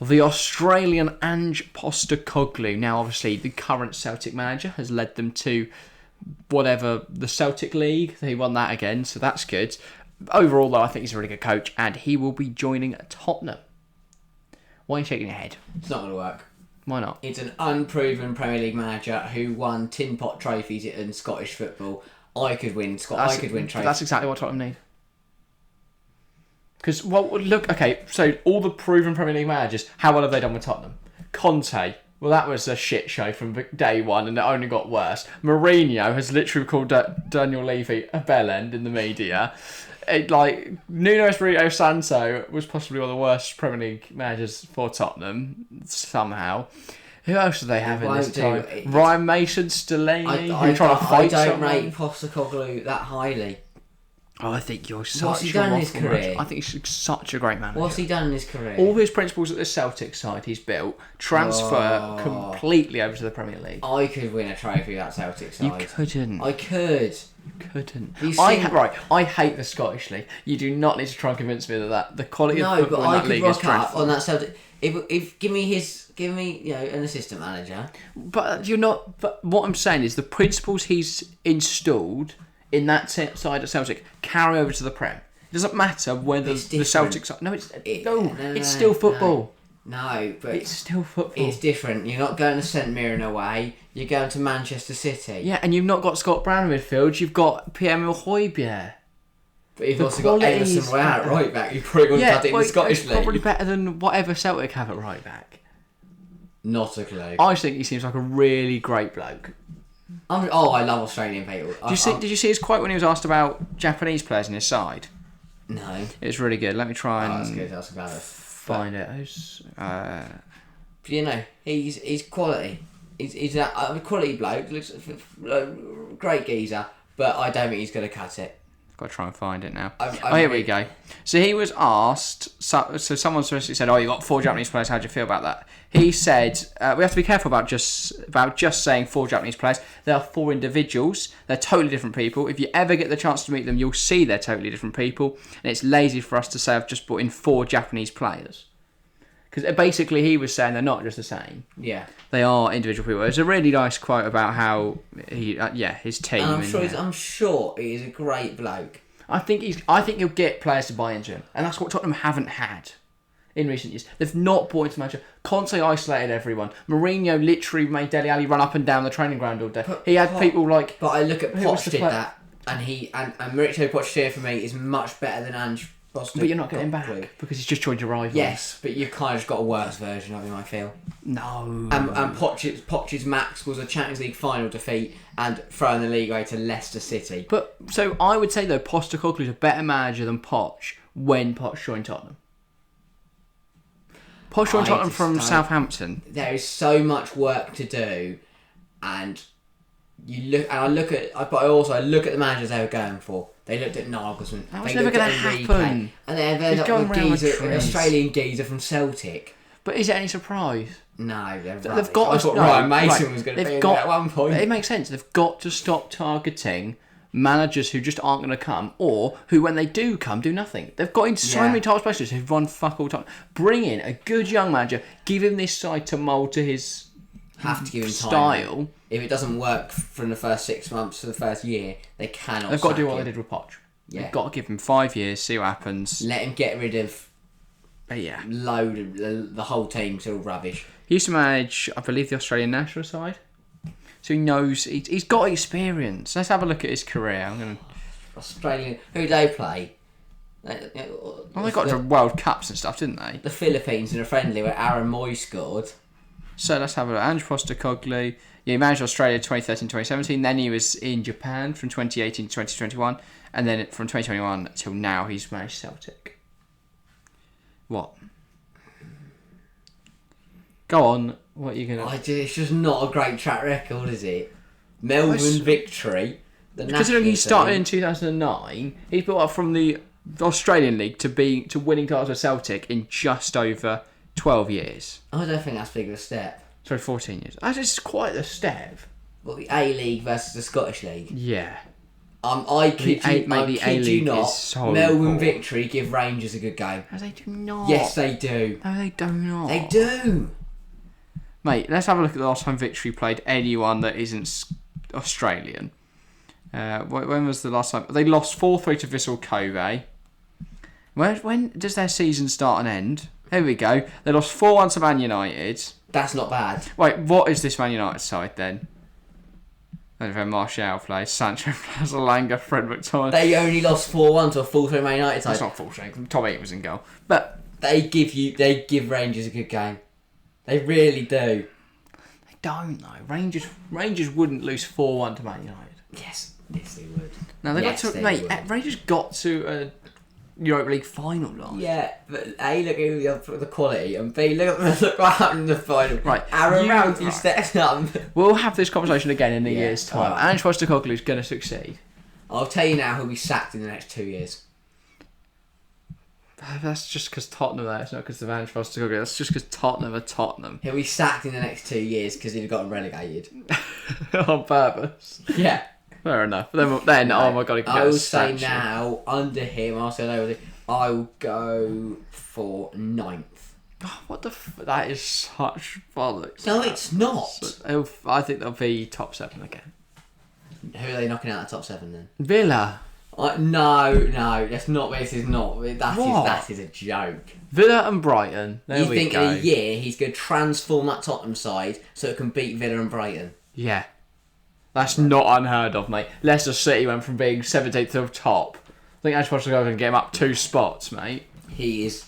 The Australian Ange Postecoglou. Now, obviously, the current Celtic manager has led them to whatever, the Celtic League. He won that again, so that's good. Overall, though, I think he's a really good coach, and he will be joining Tottenham. Why are you shaking your head? It's not going to work. Why not? It's an unproven Premier League manager who won tin pot trophies in Scottish football. I could win trophies. That's exactly what Tottenham need. Because, well, look, okay, so all the proven Premier League managers, how well have they done with Tottenham? Conte, well, that was a shit show from day one, and it only got worse. Mourinho has literally called Daniel Levy a bellend in the media. Nuno Espirito Santo was possibly one of the worst Premier League managers for Tottenham, somehow. Who else do they have in this time? Ryan Mason-Stellini, who trying to fight someone. I don't rate Postecoglou that highly. Oh, I think you're such What's he done in his career? I think he's such a great manager. What's he done in his career? All his principles at the Celtic side he's built transfer completely over to the Premier League. I could win a trophy at Celtic side. You couldn't. I could. Couldn't. I hate the Scottish League. You do not need to try and convince me that the quality of football in that league is dreadful. On that Celtic. If give me an assistant manager. But you're not. But what I'm saying is the principles he's installed in that side of Celtic carry over to the Prem. It doesn't matter whether the Celtic side. No, it's still football. No, but it's still football. It's different. You're not going to St Mirren away. You're going to Manchester City. Yeah, and you've not got Scott Brown in midfield. You've got Pierre-Emile Højbjerg. But you've also got Emerson Royale at right back. You've probably got to cut it in the Scottish League. Probably better than whatever Celtic have at right back. Not a clue. I just think he seems like a really great bloke. I love Australian people. Did you see his quote when he was asked about Japanese players in his side? No. It's really good. Let me try and that's good. That's about it. Find it. You know, he's quality. He's a quality bloke. Looks great geezer, but I don't think he's going to cut it. Got to try and find it now. Here we go. So he was asked. So someone specifically said, "Oh, you got 4 Japanese players. How do you feel about that?" He said, "We have to be careful about just saying 4 Japanese players. They are 4 individuals. They're totally different people. If you ever get the chance to meet them, you'll see they're totally different people. And it's lazy for us to say I've just brought in 4 Japanese players." Because basically he was saying they're not just the same. Yeah. They are individual people. It's a really nice quote about how his team. And I'm sure he is a great bloke. I think he'll get players to buy into him, and that's what Tottenham haven't had in recent years. They've not bought into manager. Conte isolated everyone. Mourinho literally made Dele Alli run up and down the training ground all day. He had people like. But I look at Poch did that, and Mauricio Pochettino for me is much better than Ange. But you're not getting back because he's just joined your rivals. Yes, but you've kind of just got a worse version of him, I feel. No. And Poch's max was a Champions League final defeat and throwing the league away to Leicester City. But so I would say though, Postecoglou is a better manager than Poch when Poch joined Tottenham. Poch joined Tottenham from Southampton. There is so much work to do, and I look at the managers they were going for. They looked at Nagelsmann. That was never going to happen. And they ended up with an Australian geezer from Celtic. But is it any surprise? No, they've got. I thought Ryan Mason was going to be in there at one point. It makes sense. They've got to stop targeting managers who just aren't going to come, or who, when they do come, do nothing. They've got into so many top specialists who've won fuck all time. Bring in a good young manager. Give him this side to mould to his. Have to give him style. Time. If it doesn't work from the first 6 months to the first year, they cannot. They've got to do what they did with Poch. Yeah. They've got to give him 5 years, see what happens. Let him get rid of. Load of the whole team's all rubbish. He used to manage, I believe, the Australian national side, so he knows he's got experience. Let's have a look at his career. Australian. Who they play? They got to World Cups and stuff, didn't they? The Philippines in a friendly where Aaron Moy scored. So let's have a look. Ange Postecoglou. Yeah, he managed Australia 2013-2017. Then he was in Japan from 2018 to 2021. And then from 2021 till now, he's managed Celtic. What? Go on. What are you going to... It's just not a great track record, is it? Melbourne victory. Considering he started in 2009, he's built up from the Australian League to winning titles with Celtic in just over 12 years. I don't think that's big of a step. Sorry, 14 years. That's quite a step. Well, the A-League versus the Scottish League. Yeah. I kid you not. So Melbourne victory give Rangers a good game. No, they do not. Yes, they do. No, they do not. They do. Mate, let's have a look at the last time victory played anyone that isn't Australian. When was the last time? They lost 4-3 to Vissel Kobe. When does their season start and end? Here we go. They lost 4-1 to Man United. That's not bad. Wait, what is this Man United side then? Martial plays, Sancho plays, Alanga, Fred McTominay. They only lost 4-1 to a full-through Man United side. That's not full strength. Tom Eaton was in goal. But they give Rangers a good game. They really do. They don't though. Rangers wouldn't lose 4-1 to Man United. Yes they would. No, Rangers got to a Europa League final last. Yeah, but A, look at the quality, and B, look what happened in the final. Right, Aaron Ramsey steps up. We'll have this conversation again in a year's time. Right. Ange Postecoglou is going to succeed. I'll tell you now, he'll be sacked in the next 2 years. That's just because Tottenham there. It's not because of Ange Postecoglou. That's just because Tottenham are Tottenham. He'll be sacked in the next 2 years because he'd have gotten relegated. On purpose. Yeah. Fair enough. Then no, oh my god, I will say now, under him, I will go for 9th. Oh, what the that is such bollocks. No, it's not. I think they'll be top 7 again. Who are they knocking out the top 7 then? Villa. No, that's not. This is not. That is a joke. Villa and Brighton. There we think go. in a year he's going to transform that Tottenham side so it can beat Villa and Brighton? Yeah. That's not unheard of, mate. Leicester City went from being 17th to top think Ange Postecoglou can get him up 2 spots, mate. He is.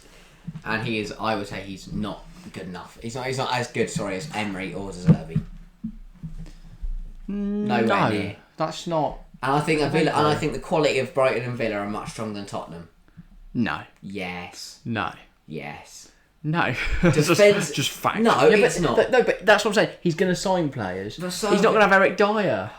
I would say he's not good enough. He's not as good, as Emery or Deserby. Nowhere near. That's not. And I think the quality of Brighton and Villa are much stronger than Tottenham. No. Yes. No. Yes. No. Defense. just fact. No, it's not. No, but that's what I'm saying. He's going to sign players. He's not going to have Eric Dyer.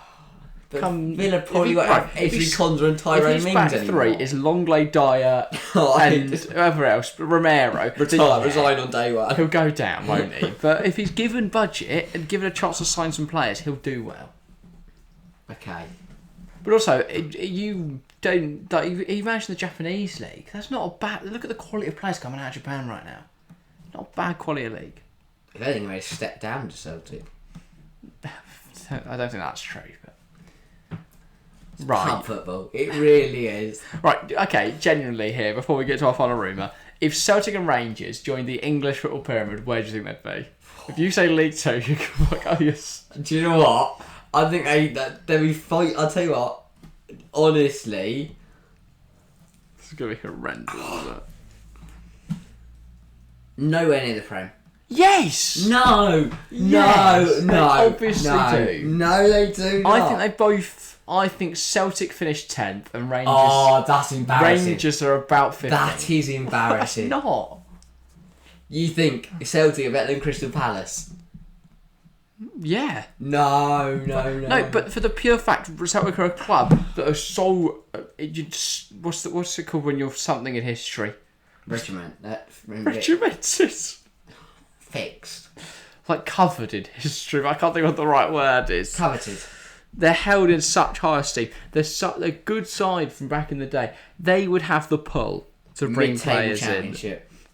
Villa probably won't have Ezri Konsa and Tyrone Mings back anymore. 3 is Longley, Dyer, and whoever else, Romero. Resign on day one. He'll go down, won't he? But if he's given budget and given a chance to sign some players, he'll do well. Okay. But also, you don't. Like, he managed the Japanese league. That's not a bad. Look at the quality of players coming out of Japan right now. Not a bad quality of league. If anything, they step down to Celtic. I don't think that's true. But Pub football. It really is. Right. Okay. Genuinely here, before we get to our final rumour, if Celtic and Rangers joined the English football pyramid, where do you think they'd be? If you say League 2, you can like, oh yes. Do you know what? I think they'd be fight. I'll tell you what. Honestly, this is gonna be horrendous. Isn't it? Nowhere near the Prem. Yes. No. Yes, No. they obviously do. No, they do not. I think they both. I think Celtic finished 10th and Rangers. Oh, that's embarrassing. Rangers are about 15th. That is embarrassing. That's not. You think Celtic are better than Crystal Palace? Yeah. No. No, but for the pure fact, Celtic are a club that are so. What's it called when you're something in history? Regiment. Regimented. Fixed. Like covered in history, but I can't think of what the right word is. Coveted. They're held in such high esteem. They're a good side from back in the day. They would have the pull to bring players in.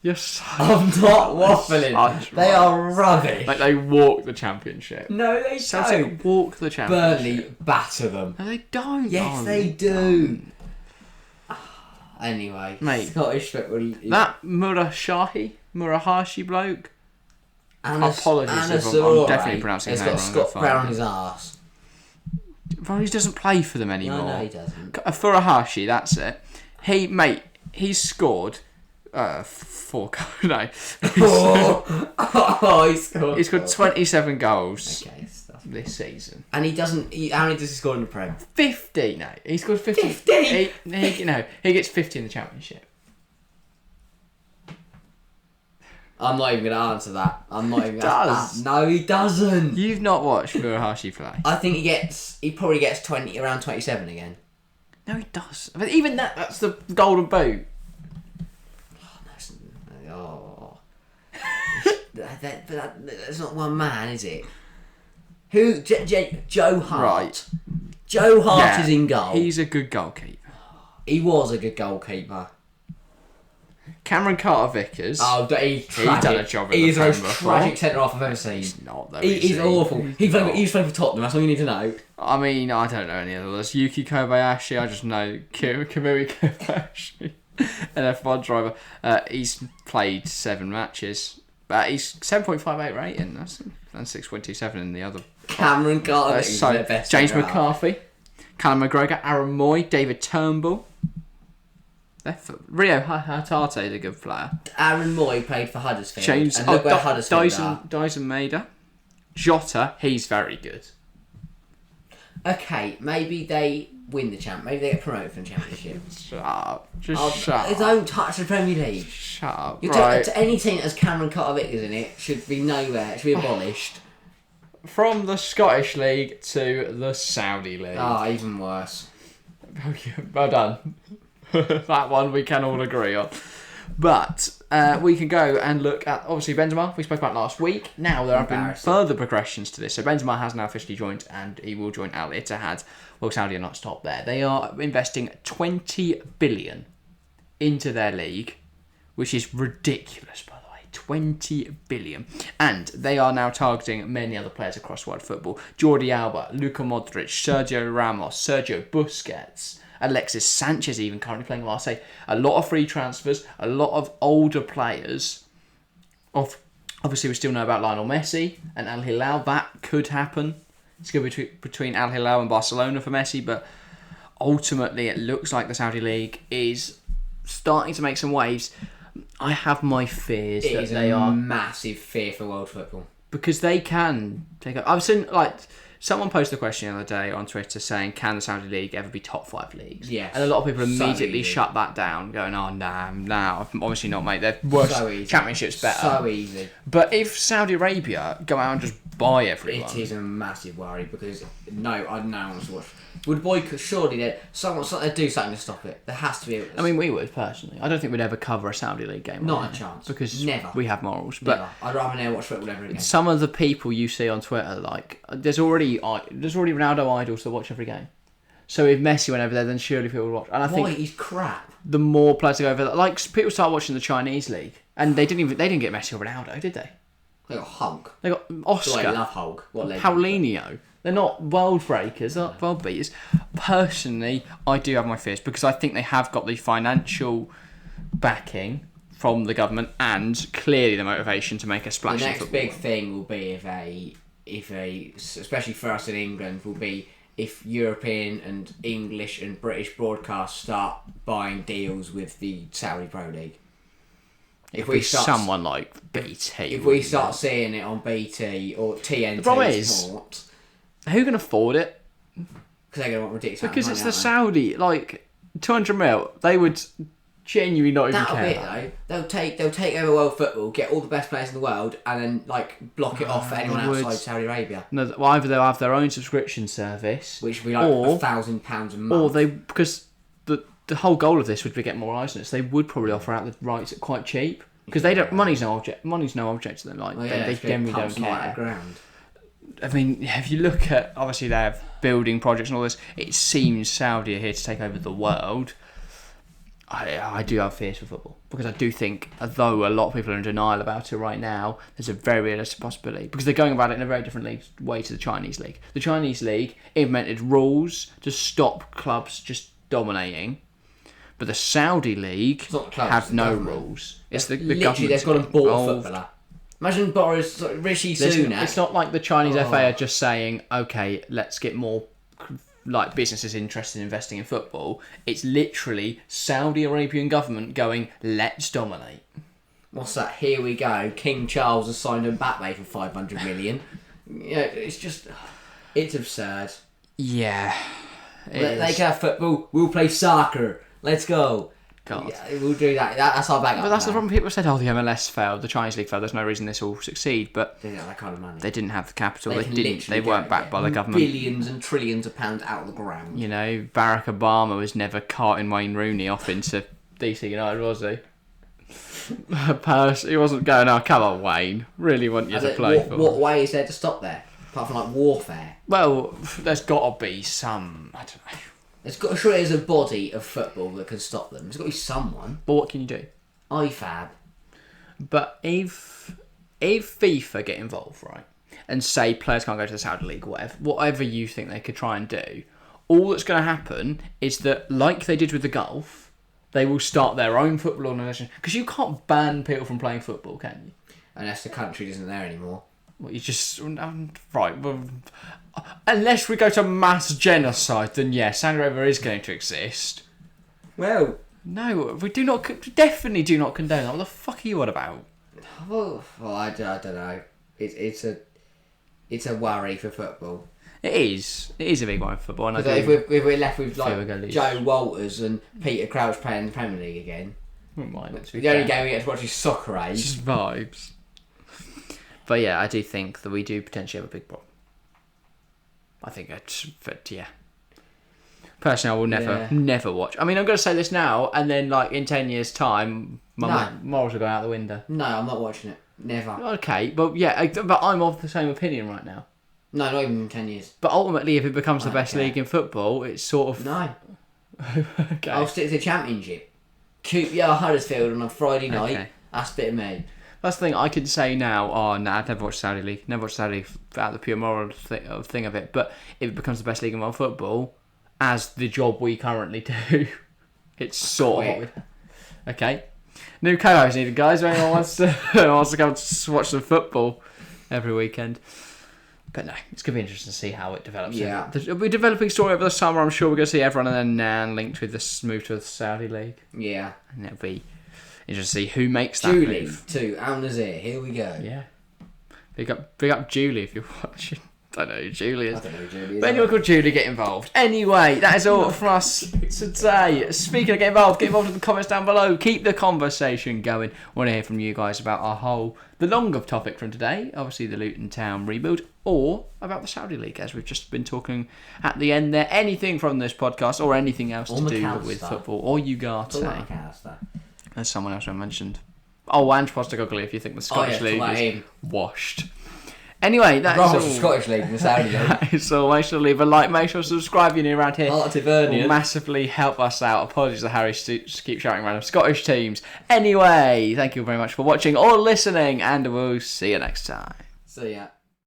You're so... I'm not waffling. They are rubbish. Like they walk the championship. No, they Celtic don't. Walk the championship. Burnley batter them. No, they don't. Yes, they do. Anyway, mate, Scottish football. That Murahashi bloke. Apologies if I'm definitely pronouncing his name wrong. He's got Scott Brown on his arse. He doesn't play for them anymore. No, he doesn't. Furuhashi, that's it. He's scored 4 goals. No. He's scored 27 goals this season. And he doesn't... how many does he score in the Prem? 50, no. He scored 50. 50? He gets 50 in the Championship. I'm not even going to answer that. No, he doesn't. You've not watched Furuhashi play. I think he probably gets around 27 again. No, he does. But even that's the golden boot. That's not one man, is it? Who? Joe Hart. Right. Joe Hart is in goal. He's a good goalkeeper. He was a good goalkeeper. Cameron Carter-Vickers. Oh, he's done a job. He's the most tragic centre-half I've ever seen. He's not, though. He's awful. He's playing for Tottenham. That's all you need to know. I mean, I don't know any others. Yuki Kobayashi. I just know Kamui Kobayashi, an F1 driver. He's played 7 matches. But he's 7.58 rating. And 6.27 in the other. Cameron Carter is their best. James McCarthy, Callum McGregor, Aaron Moy, David Turnbull. Rio Hatate is a good player. Aaron Moy played for Huddersfield. James Dyson Maeda. Jota, he's very good. Okay, maybe they win the champ. Maybe they get promoted from the Championship. Shut up. Shut up. Don't touch the Premier League. Shut up. Any team that has Cameron Carter-Vickers in it should be nowhere. It should be abolished. From the Scottish League to the Saudi League. Oh, even worse. Well done. That one we can all agree on. But we can go and look at, obviously, Benzema, we spoke about last week. Now there have been further progressions to this. So Benzema has now officially joined and he will join Al Ittihad. Well, Saudi are not stopped there. They are investing 20 billion into their league, which is ridiculous, by the way. 20 billion. And they are now targeting many other players across world football. Jordi Alba, Luka Modric, Sergio Ramos, Sergio Busquets, Alexis Sanchez even currently playing Marseille. A lot of free transfers, a lot of older players. Obviously, we still know about Lionel Messi and Al Hilal. That could happen. It's going to be between Al Hilal and Barcelona for Messi, but ultimately it looks like the Saudi League is starting to make some waves. I have my fears that they are massive fear for world football because they can take. I've seen someone posted a question the other day on Twitter saying, "Can the Saudi League ever be top 5 leagues?" Yes. And a lot of people immediately shut that down, going, "Oh no, obviously not, mate. Their worst championship's better." So easy. But if Saudi Arabia go out and just buy everyone, it is a massive worry because I don't want to watch. Would boycott? Surely they'd do something to stop it. There has to be. I mean, we would personally. I don't think we'd ever cover a Saudi League game. Not a chance. Because never. We have morals. But never. I'd rather never watch football ever again. Some of the people you see on Twitter, like there's already Ronaldo idols that watch every game. So if Messi went over there, then surely people would watch. And I think he's crap. The more players go over there, like people start watching the Chinese league, and they didn't get Messi or Ronaldo, did they? They got Hulk. They got Oscar. I love Hulk. Paulinho. They're not world breakers, they're not world beaters. Personally, I do have my fears because I think they have got the financial backing from the government and clearly the motivation to make a splash. The next big thing will be if especially for us in England, will be if European and English and British broadcasts start buying deals with the Saudi Pro League. If we start someone like BT, if we start seeing it on BT or TNT, the problem is, who can afford it? Because they're going to want ridiculous. Because it's the Saudi, 200 mil. They would genuinely not even care. That'll be it though. They'll take over world football, get all the best players in the world, and then block it off for anyone outside Saudi Arabia. No, well, either they'll have their own subscription service, which would be £1,000 a month, or because the whole goal of this would be get more eyes on it. They would probably offer out the rights at quite cheap because they don't. Money's no object to them. They generally don't care. I mean, if you look at, obviously they have building projects and all this, it seems Saudi are here to take over the world. I do have fears for football because I do think, although a lot of people are in denial about it right now, there's a very realistic possibility because they're going about it in a very different way to the Chinese league. The Chinese league implemented rules to stop clubs just dominating, but the Saudi league have no rules. It's the government. They've got to bought a footballer. Imagine Boris Rishi Sunak. It's not like the Chinese FA are just saying, okay, let's get more businesses interested in investing in football. It's literally Saudi Arabian government going, let's dominate. What's that? Here we go. King Charles has signed Mbappe for 500 million. Yeah, it's absurd. Yeah. They can have football. We'll play soccer. Let's go. God. Yeah, we'll do that. That's our back up. But that's the problem. People said, the MLS failed, the Chinese league failed. There's no reason this will succeed. But they don't have that kind of money. They didn't have the capital. They weren't backed by the government. Billions and trillions of pounds out of the ground. You know, Barack Obama was never carting Wayne Rooney off into DC United, was he? He wasn't going, oh, come on, Wayne. Really want you to play for. What way is there to stop there? Apart from warfare. Well, there's got to be some. I don't know. There's a body of football that can stop them. There's got to be someone. But what can you do? IFAB. But if FIFA get involved, right, and say players can't go to the Saudi League, whatever you think they could try and do, all that's going to happen is that, like they did with the golf, they will start their own football organisation. Because you can't ban people from playing football, can you? Unless the country isn't there anymore. Well, you just... right, well... Unless we go to mass genocide, then yes, Saudi Arabia is going to exist. Well... No, we definitely do not condone that. What the fuck are you on about? Well, I don't know. It's a worry for football. It is. It is a big worry for football. And if we're left with Joe Walters and Peter Crouch playing the Premier League again, the only game we get to watch is Soccer Age. It's just vibes. But yeah, I do think that we do potentially have a big problem. I think yeah. Personally, I will never watch. I mean, I'm going to say this now, and then in 10 years' time, my morals will go out the window. No, I'm not watching it. Never. Okay, but yeah, but I'm of the same opinion right now. No, not even in 10 years. But ultimately, if it becomes the best league in football, it's sort of... No. Okay. I'll stick to the Championship. QPR Huddersfield on a Friday night. Okay. That's a bit of me. That's the thing, I can say now, I'd never watch Saudi League. Never watch Saudi League out of the pure moral thing of it. But if it becomes the best league in world football, as the job we currently do, it's sort of... Okay. New co-host needed, guys. Anyone wants to come to watch some football every weekend. But no, it's going to be interesting to see how it develops. Yeah. There'll be a developing story over the summer. I'm sure we're going to see everyone and then Nan linked with this move to the Saudi League. Yeah. And it'll be interesting to see who makes that Julie move. to Al Nazir. Here we go. Yeah. Big up Julie if you're watching. I don't know who Julie is. I don't know who Julie is. But anyone called Julie, get involved. Anyway, that is all from us today. Speaking of get involved in the comments down below. Keep the conversation going. I want to hear from you guys about the longer topic from today. Obviously, the Luton Town rebuild, or about the Saudi League, as we've just been talking at the end there. Anything from this podcast, or anything else to do with football, or Ugarte, as someone else mentioned. Oh, and Postecoglou, if you think the Scottish League is washed. Anyway, that's all. Scottish League and the Saudi League. That is all. Make sure to leave a like. Make sure to subscribe if you're new around here. Heart of Vernian. Will massively help us out. Apologies to Harry to keep shouting random Scottish teams. Anyway, thank you very much for watching or listening, and we'll see you next time. See ya.